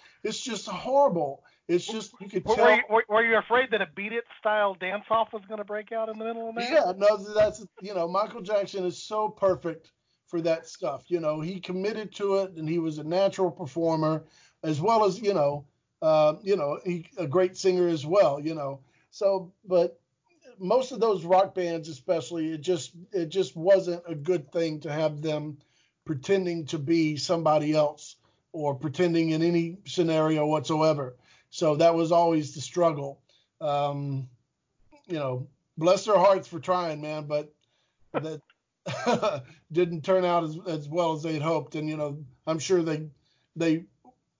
horrible. It's just, you could tell. Were you afraid that a Beat It style dance off was going to break out in the middle of that? Yeah, no, that's Michael Jackson is so perfect for that stuff. He committed to it, and he was a natural performer, as well as he a great singer as well. So, but most of those rock bands, especially, it just wasn't a good thing to have them pretending to be somebody else or pretending in any scenario whatsoever. So that was always the struggle. Bless their hearts for trying, man, but that didn't turn out as well as they'd hoped. And, I'm sure they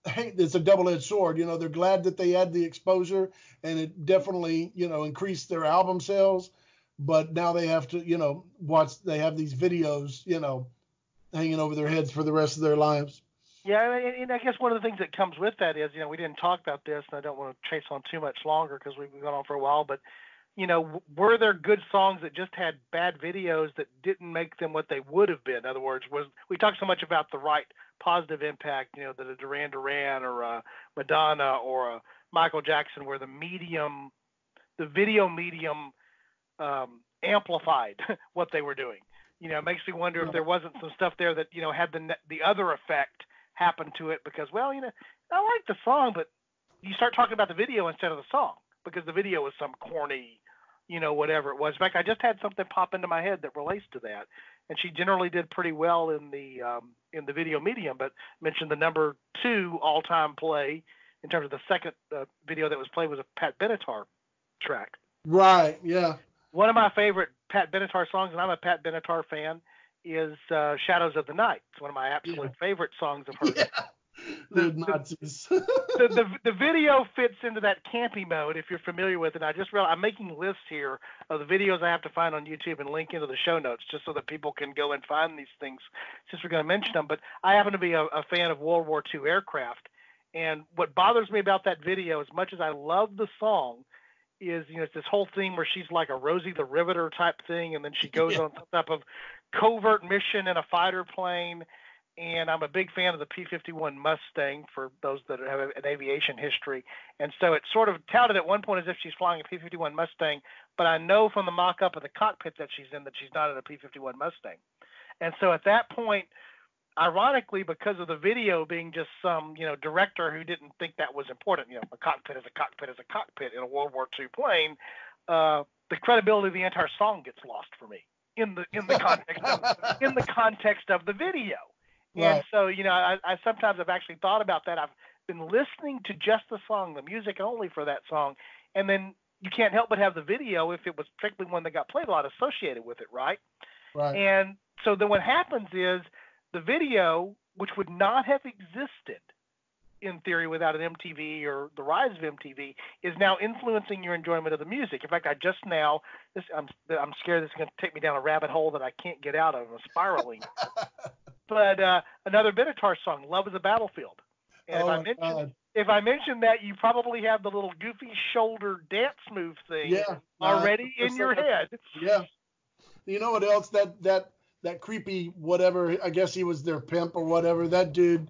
hate, it's a double-edged sword. They're glad that they had the exposure, and it definitely, increased their album sales. But now they have to, they have these videos, hanging over their heads for the rest of their lives. Yeah, and I guess one of the things that comes with that is, we didn't talk about this, and I don't want to chase on too much longer because we've gone on for a while, but were there good songs that just had bad videos that didn't make them what they would have been? In other words, we talk so much about the right positive impact, that a Duran Duran or a Madonna or a Michael Jackson, where the video medium amplified what they were doing. It makes me wonder if there wasn't some stuff there that, had the other effect happen to it because, I like the song, but you start talking about the video instead of the song because the video was some corny, whatever it was. In fact, I just had something pop into my head that relates to that. And she generally did pretty well in the video medium, but mentioned the number 2 all-time play in terms of the second video that was played was a Pat Benatar track. Right, yeah. One of my favorite Pat Benatar songs, and I'm a Pat Benatar fan, is Shadows of the Night. It's one of my absolute favorite songs of hers. Yeah. The Nazis. the video fits into that campy mode if you're familiar with it. I just realized I'm making lists here of the videos I have to find on YouTube and link into the show notes just so that people can go and find these things since we're going to mention them. But I happen to be a fan of World War II aircraft. And what bothers me about that video, as much as I love the song, is, it's this whole theme where she's like a Rosie the Riveter type thing, and then she goes on some type of covert mission in a fighter plane. And I'm a big fan of the P-51 Mustang for those that have an aviation history. And so it's sort of touted at one point as if she's flying a P-51 Mustang, but I know from the mock-up of the cockpit that she's in that she's not in a P-51 Mustang. And so at that point, ironically, because of the video being just some, director who didn't think that was important, a cockpit is a cockpit is a cockpit in a World War II plane, the credibility of the entire song gets lost for me in the context of the video. Right. And so, I sometimes have actually thought about that. I've been listening to just the song, the music only for that song, and then you can't help but have the video if it was particularly one that got played a lot associated with it, right? Right. And so then what happens is the video, which would not have existed in theory without an MTV or the rise of MTV, is now influencing your enjoyment of the music. In fact, I'm scared this is going to take me down a rabbit hole that I can't get out of. I'm spiraling. But another Minotaur song, "Love Is a Battlefield." And if I mention that, you probably have the little goofy shoulder dance move thing already in your head. Yeah. You know what else? That creepy whatever, I guess he was their pimp or whatever, that dude,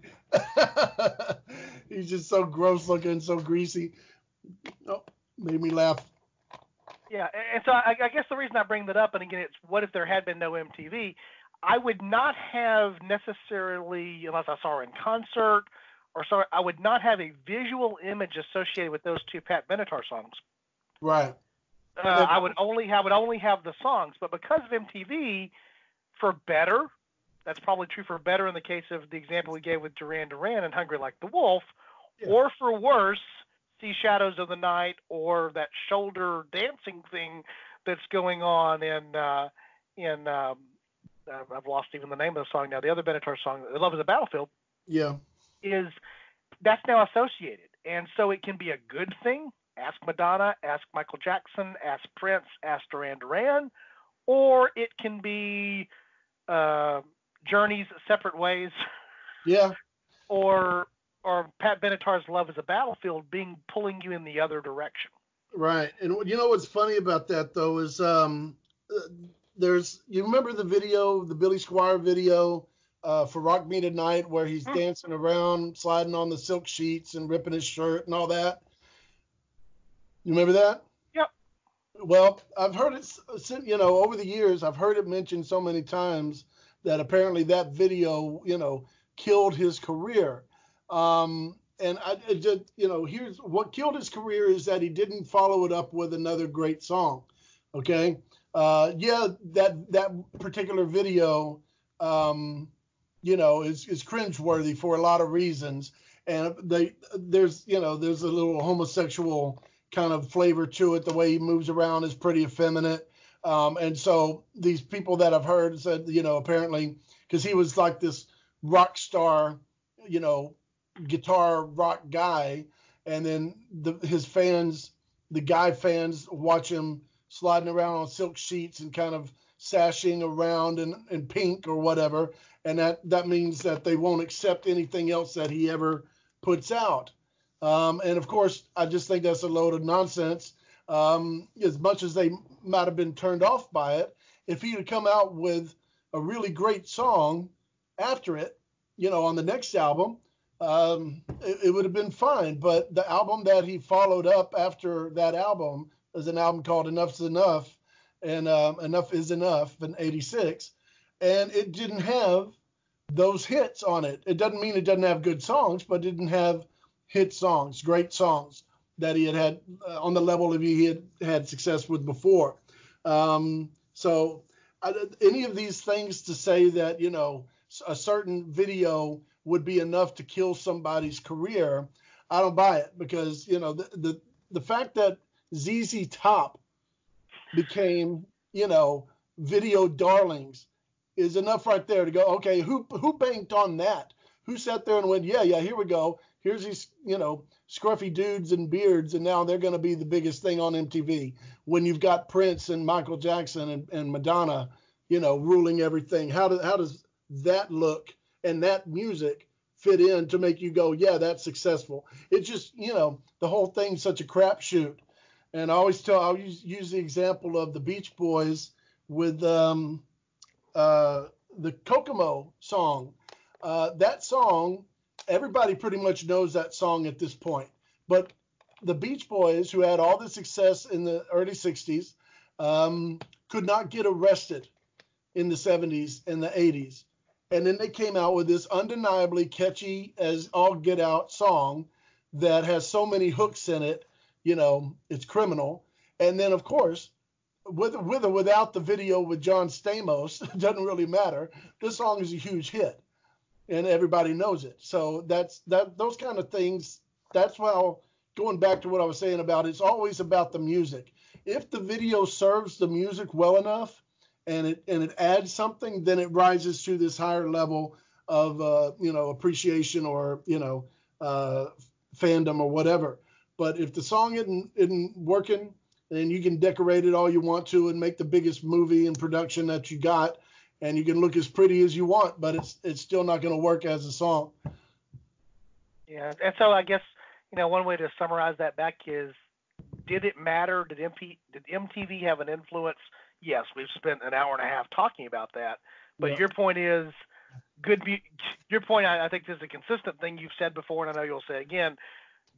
he's just so gross looking, so greasy. Oh, made me laugh. Yeah, and so I guess the reason I bring that up, and again, it's what if there had been no MTV, I would not have necessarily, unless I saw her in concert, I would not have a visual image associated with those two Pat Benatar songs. Right. I would only have the songs, but because of MTV, for better, that's probably true for better in the case of the example we gave with Duran Duran and Hungry Like the Wolf, or for worse, See Shadows of the Night or that shoulder dancing thing that's going on in I've lost even the name of the song now. The other Benatar song, "Love Is a Battlefield," that's now associated, and so it can be a good thing. Ask Madonna, ask Michael Jackson, ask Prince, ask Duran Duran, or it can be Journey's "Separate Ways." Yeah. Or Pat Benatar's "Love Is a Battlefield" pulling you in the other direction. Right. And you know what's funny about that though is you remember the video, the Billy Squier video for "Rock Me Tonight," where he's dancing around, sliding on the silk sheets and ripping his shirt and all that? You remember that? Yep. Well, I've heard it, over the years, I've heard it mentioned so many times that apparently that video, killed his career. And here's what killed his career is that he didn't follow it up with another great song. Okay. That particular video, is cringeworthy for a lot of reasons. And there's a little homosexual kind of flavor to it. The way he moves around is pretty effeminate. And so these people that I've heard said, apparently, because he was like this rock star, guitar rock guy, and then his fans, the guy fans, watch him sliding around on silk sheets and kind of sashing around in pink or whatever, and that means that they won't accept anything else that he ever puts out. And of course, I just think that's a load of nonsense. As much as they might have been turned off by it, if he had come out with a really great song after it, on the next album, it would have been fine. But the album that he followed up after that album is an album called "Enough's Enough," and "Enough Is Enough" in '86, and it didn't have those hits on it. It doesn't mean it doesn't have good songs, but it didn't have hit songs, great songs that he had on the level of he had success with before. So any of these things to say that, a certain video would be enough to kill somebody's career, I don't buy it, because, the fact that ZZ Top became, video darlings is enough right there to go, okay, who banked on that? Who sat there and went, yeah, here we go. Here's these, scruffy dudes and beards, and now they're going to be the biggest thing on MTV. When you've got Prince and Michael Jackson and Madonna, ruling everything. How does that look and that music fit in to make you go, yeah, that's successful? It's just, the whole thing's such a crapshoot. And I'll use the example of the Beach Boys with the Kokomo song. That song, everybody pretty much knows that song at this point. But the Beach Boys, who had all the success in the early 60s, could not get arrested in the 70s and the 80s. And then they came out with this undeniably catchy as all get out song that has so many hooks in it, it's criminal. And then, of course, with or without the video with John Stamos, it doesn't really matter. This song is a huge hit. and everybody knows it. So those kind of things. That's how, going back to what I was saying about, it's always about the music. If the video serves the music well enough and it adds something, then it rises to this higher level of appreciation or fandom or whatever. But if the song isn't working, then you can decorate it all you want to and make the biggest movie and production that you got, and you can look as pretty as you want, but it's still not going to work as a song. Yeah, and so I guess one way to summarize that back is, did it matter? Did MTV have an influence? Yes, we've spent an hour and a half talking about that. But Yeah. Your point is, your point, I think, is a consistent thing you've said before, and I know you'll say again.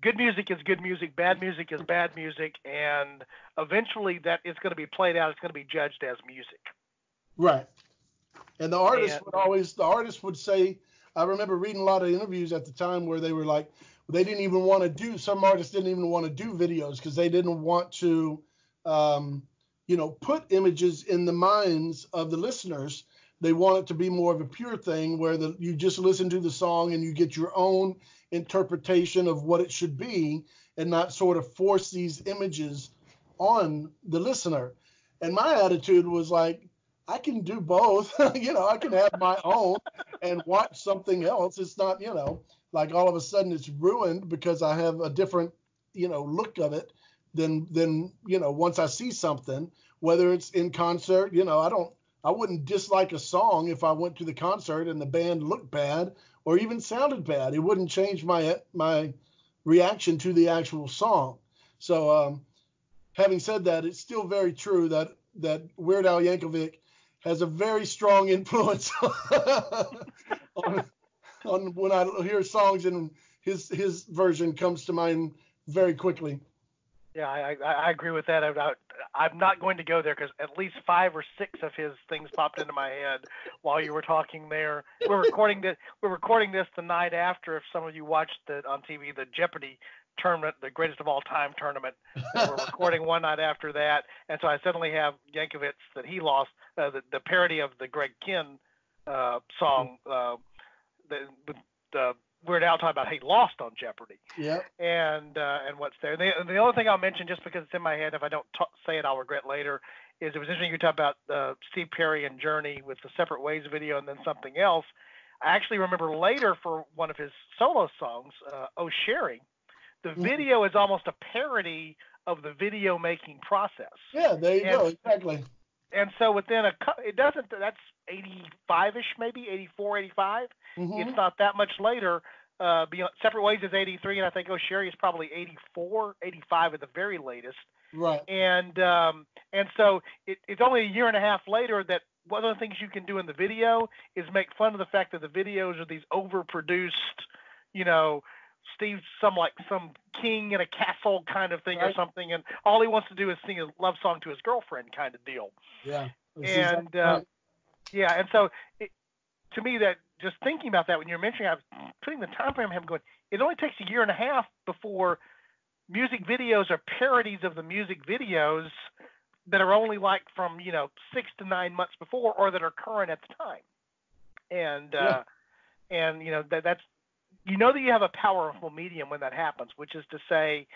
Good music is good music. Bad music is bad music, and eventually that is going to be played out. It's going to be judged as music. Right. And the artist would say, I remember reading a lot of interviews at the time where they were like, some artists didn't even want to do videos because they didn't want to, put images in the minds of the listeners. They want it to be more of a pure thing where you just listen to the song and you get your own interpretation of what it should be and not sort of force these images on the listener. And my attitude was like, I can do both. I can have my own and watch something else. It's not, like all of a sudden it's ruined because I have a different, look of it than once I see something, whether it's in concert, I wouldn't dislike a song if I went to the concert and the band looked bad or even sounded bad. It wouldn't change my reaction to the actual song. So having said that, it's still very true that Weird Al Yankovic has a very strong influence on when I hear songs, and his version comes to mind very quickly. Yeah, I agree with that. I'm not going to go there because at least 5 or 6 of his things popped into my head while you were talking there. We're recording this the night after. If some of you watched on TV, the Jeopardy tournament, the greatest of all time tournament, we're recording one night after that, and so I suddenly have Yankovic that he lost, the parody of the Greg Kihn song, the Weird Al talking about he lost on Jeopardy. Yeah. And what's there. The other thing I'll mention, just because it's in my head, if I don't say it, I'll regret later, is it was interesting you talk about Steve Perry and Journey with the Separate Ways video and then something else. I actually remember later for one of his solo songs, Oh Sherry, the video is almost a parody of the video making process. Yeah, there you go, exactly. And so within that's 85-ish, maybe 84, 85. Mm-hmm. It's not that much later. Beyond Separate Ways is 83, and I think Oh Sherry is probably 84, 85 at the very latest. Right. And so it's only a year and a half later that one of the things you can do in the video is make fun of the fact that the videos are these overproduced, Steve's some king in a castle kind of thing, right, or something, and all he wants to do is sing a love song to his girlfriend kind of deal. Yeah. And yeah, and so to me, that just thinking about that when you're mentioning, I was putting the time frame, I'm going, it only takes a year and a half before music videos are parodies of the music videos that are only like from 6 to 9 months before, or that are current at the time. And that's that you have a powerful medium when that happens, which is to say,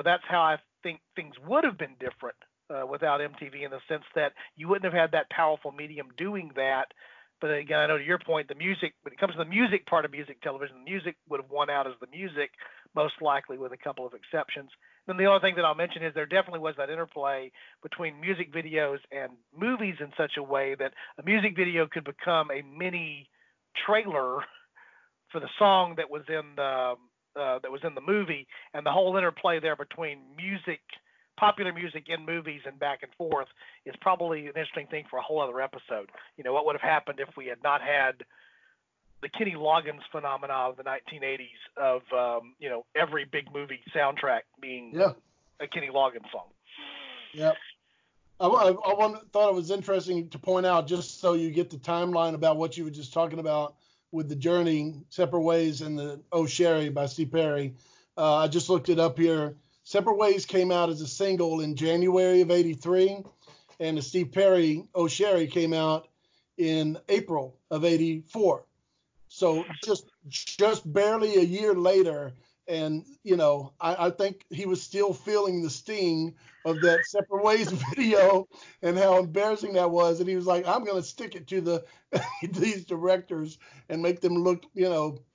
that's how I think things would have been different without MTV, in the sense that you wouldn't have had that powerful medium doing that. But again, I know to your point, the music, when it comes to the music part of music television, the music would have won out as the music, most likely, with a couple of exceptions. Then the other thing that I'll mention is there definitely was that interplay between music videos and movies in such a way that a music video could become a mini trailer for the song that was in the movie, and the whole interplay there between music, popular music in movies and back and forth is probably an interesting thing for a whole other episode. What would have happened if we had not had the Kenny Loggins phenomena of the 1980s of every big movie soundtrack being a Kenny Loggins song. Yeah. I thought it was interesting to point out, just so you get the timeline about what you were just talking about with the Journey, Separate Ways, and the Oh Sherry by Steve Perry. I just looked it up here. Separate Ways came out as a single in January of 83, and the Steve Perry Oh Sherry came out in April of 84. So just barely a year later, and I think he was still feeling the sting of that Separate Ways video and how embarrassing that was. And he was like, I'm going to stick it to these directors and make them look,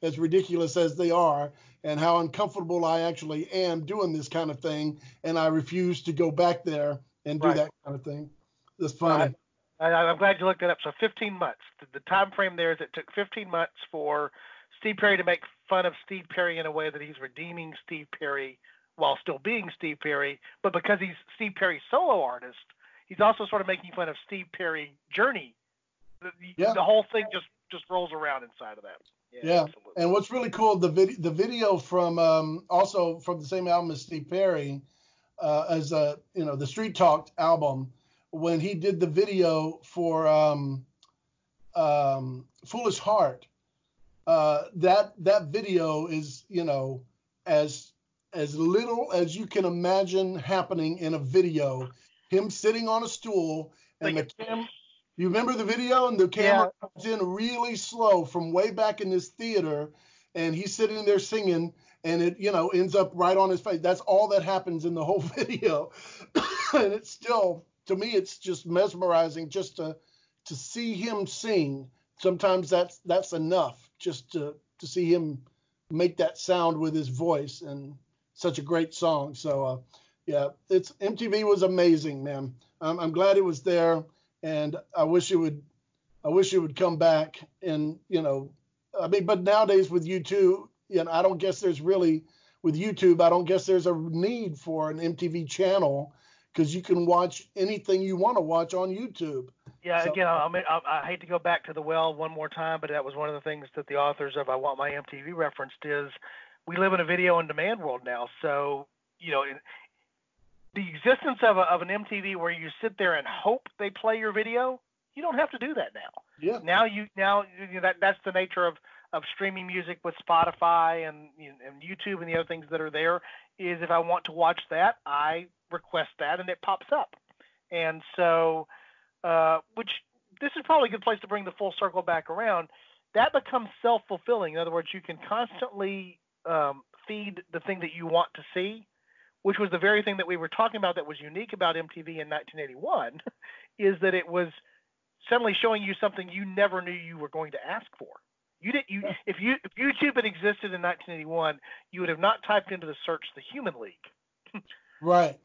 as ridiculous as they are, and how uncomfortable I actually am doing this kind of thing. And I refuse to go back there and do that kind of thing. That's funny. I'm glad you looked it up. So 15 months. The time frame there is it took 15 months for Steve Perry to make fun of Steve Perry in a way that he's redeeming Steve Perry while still being Steve Perry. But because he's Steve Perry's solo artist, he's also sort of making fun of Steve Perry's journey. The whole thing just rolls around inside of that. Yeah. Absolutely. And what's really cool, the video from also from the same album as Steve Perry, as the Street Talk album, when he did the video for Foolish Heart, that video is, as little as you can imagine happening in a video. Him sitting on a stool and you remember the video, and the camera comes in really slow from way back in this theater, and he's sitting there singing, and it ends up right on his face. That's all that happens in the whole video. And it's still, to me, it's just mesmerizing just to see him sing. Sometimes that's enough just to see him make that sound with his voice, and such a great song. So MTV was amazing, man. I'm glad it was there, and I wish it would come back. And but nowadays with YouTube, I don't guess there's really, with YouTube, I don't guess there's a need for an MTV channel, because you can watch anything you want to watch on YouTube. Yeah, so, again, I hate to go back to the well one more time, but that was one of the things that the authors of I Want My MTV referenced is we live in a video on demand world now. So, the existence of an MTV where you sit there and hope they play your video, you don't have to do that now. Yeah. Now that's the nature of streaming music with Spotify and YouTube and the other things that are there, is if I want to watch that, I request that and it pops up. And so, which this is probably a good place to bring the full circle back around. That becomes self-fulfilling. In other words, you can constantly feed the thing that you want to see, which was the very thing that we were talking about that was unique about MTV in 1981, is that it was suddenly showing you something you never knew you were going to ask for. If YouTube had existed in 1981, you would have not typed into the search the Human League. Right.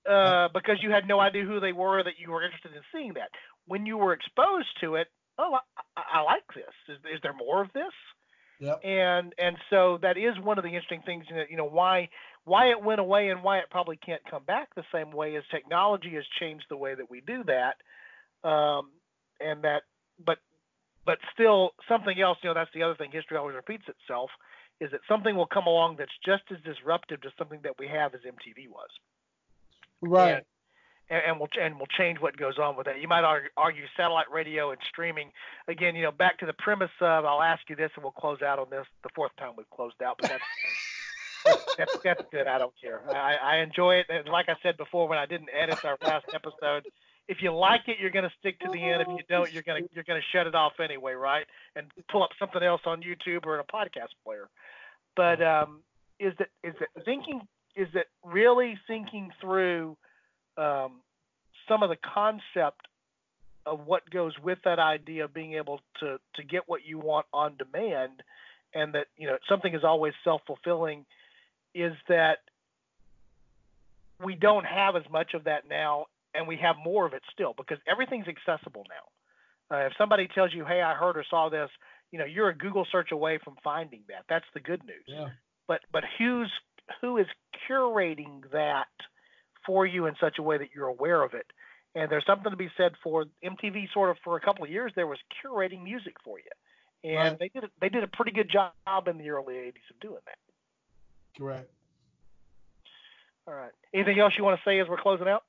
Because you had no idea who they were, that you were interested in seeing that. When you were exposed to it, I like this. Is there more of this? Yep. And so that is one of the interesting things, why it went away and why it probably can't come back the same way, as technology has changed the way that we do that. But still something else, that's the other thing, history always repeats itself, is that something will come along that's just as disruptive to something that we have as MTV was. Right. And we'll change what goes on with that. You might argue satellite radio and streaming. Again, back to the premise of, I'll ask you this and we'll close out on this, the fourth time we've closed out, but that's good. I don't care. I enjoy it. And like I said before, when I didn't edit our last episode, if you like it, you're going to stick to the end. If you don't, you're going to shut it off anyway, right? And pull up something else on YouTube or in a podcast player. But is that really thinking through some of the concept of what goes with that idea of being able to get what you want on demand, and that something is always self-fulfilling, is that we don't have as much of that now, and we have more of it still, because everything's accessible now. If somebody tells you, hey, I heard or saw this, you're a Google search away from finding that. That's the good news. Yeah. But who is curating that for you in such a way that you're aware of it? And there's something to be said for MTV. Sort of for a couple of years, there was curating music for you, and right. they did a pretty good job in the early 80s of doing that. Correct. All right. Anything else you want to say as we're closing out?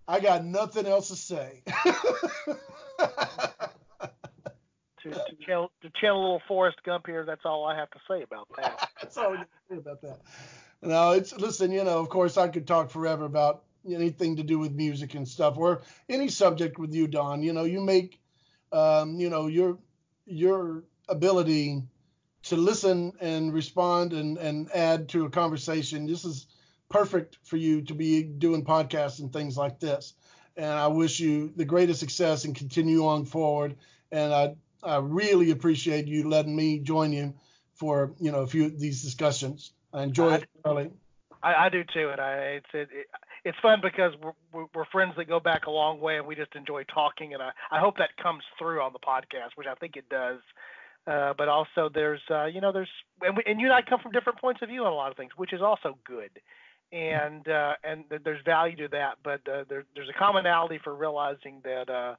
I got nothing else to say. to channel a little Forrest Gump here, that's all I have to say about that. That's all we can say about that. No, listen, of course I could talk forever about anything to do with music and stuff, or any subject with you, Don. You make, your ability to listen and respond and add to a conversation. This is perfect for you to be doing podcasts and things like this. And I wish you the greatest success and continue on forward. And I really appreciate you letting me join you for, a few of these discussions. I enjoy it thoroughly. I do too, and it's fun because we're friends that go back a long way, and we just enjoy talking. And I hope that comes through on the podcast, which I think it does. But also there's and you and I come from different points of view on a lot of things, which is also good. And there's value to that. But there's a commonality for realizing that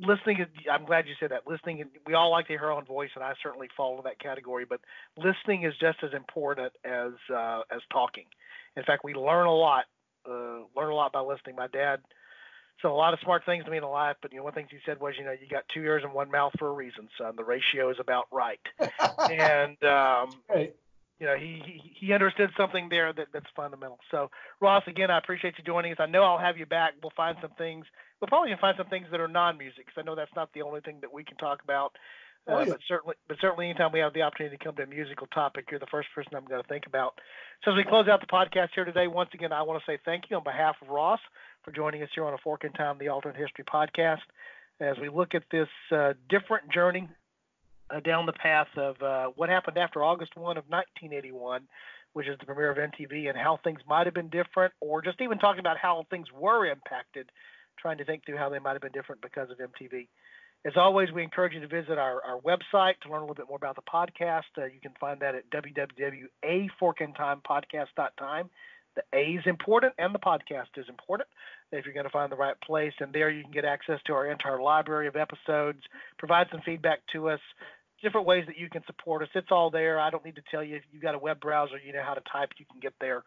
listening. I'm glad you said that. Listening, we all like to hear our own voice, and I certainly fall into that category. But listening is just as important as talking. In fact, we learn a lot by listening. My dad said a lot of smart things to me in life, but one thing he said was, you got 2 ears and 1 mouth for a reason, son. The ratio is about right. And Right. he understood something there that's fundamental. So, Ross, again, I appreciate you joining us. I know I'll have you back. We'll find some things. We'll probably find some things that are non-music, because I know that's not the only thing that we can talk about. Yeah. But certainly, anytime we have the opportunity to come to a musical topic, you're the first person I'm going to think about. So as we close out the podcast here today, once again, I want to say thank you on behalf of Ross for joining us here on A Fork in Time, the Alternate History podcast, as we look at this different journey down the path of what happened after August 1 of 1981, which is the premiere of MTV, and how things might have been different, or just even talking about how things were impacted, trying to think through how they might have been different because of MTV. As always, we encourage you to visit our website to learn a little bit more about the podcast. You can find that at www.aforkintimepodcast.com. The A is important, and the podcast is important if you're going to find the right place. And there you can get access to our entire library of episodes, provide some feedback to us, different ways that you can support us. It's all there. I don't need to tell you. If you've got a web browser, you know how to type, you can get there.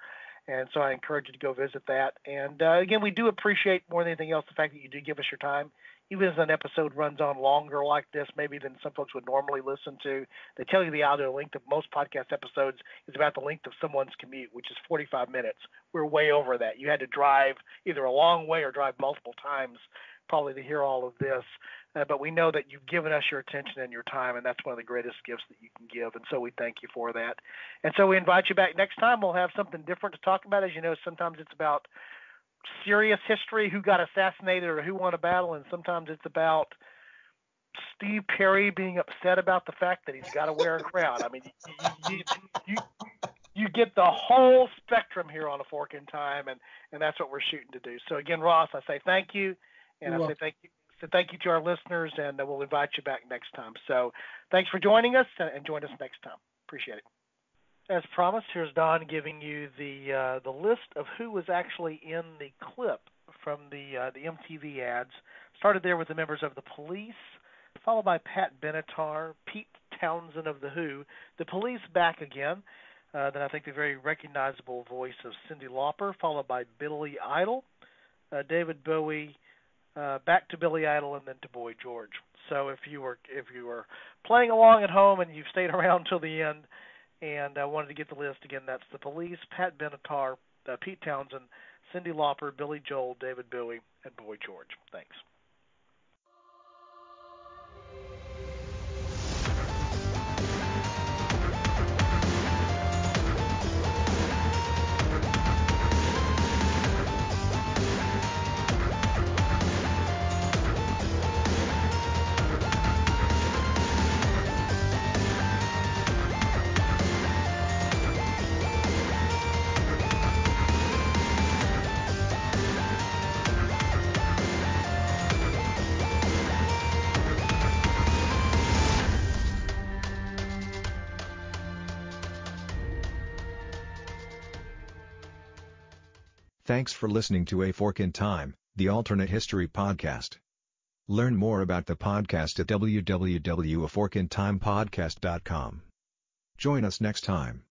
And so I encourage you to go visit that. And again, we do appreciate more than anything else the fact that you do give us your time. Even as an episode runs on longer like this, maybe than some folks would normally listen to, they tell you the audio length of most podcast episodes is about the length of someone's commute, which is 45 minutes. We're way over that. You had to drive either a long way or drive multiple times probably to hear all of this. But we know that you've given us your attention and your time, and that's one of the greatest gifts that you can give. And so we thank you for that. And so we invite you back next time. We'll have something different to talk about. As you know, sometimes it's about serious history, who got assassinated or who won a battle, and sometimes it's about Steve Perry being upset about the fact that he's got to wear a crown. I mean, you get the whole spectrum here on A Fork in Time, and that's what we're shooting to do. So again, Ross, I say thank you, and I say thank you. So thank you to our listeners, and we'll invite you back next time. So thanks for joining us, and join us next time. Appreciate it. As promised, here's Don giving you the list of who was actually in the clip from the MTV ads. Started there with the members of the Police, followed by Pat Benatar, Pete Townsend of The Who, the Police back again, then I think the very recognizable voice of Cyndi Lauper, followed by Billy Idol, David Bowie, back to Billy Idol, and then to Boy George. So if you were playing along at home and you've stayed around till the end, and I wanted to get the list again, that's the Police, Pat Benatar, Pete Townsend, Cyndi Lauper, Billy Joel, David Bowie, and Boy George. Thanks. Thanks for listening to A Fork in Time, the Alternate History podcast. Learn more about the podcast at www.aforkintimepodcast.com. Join us next time.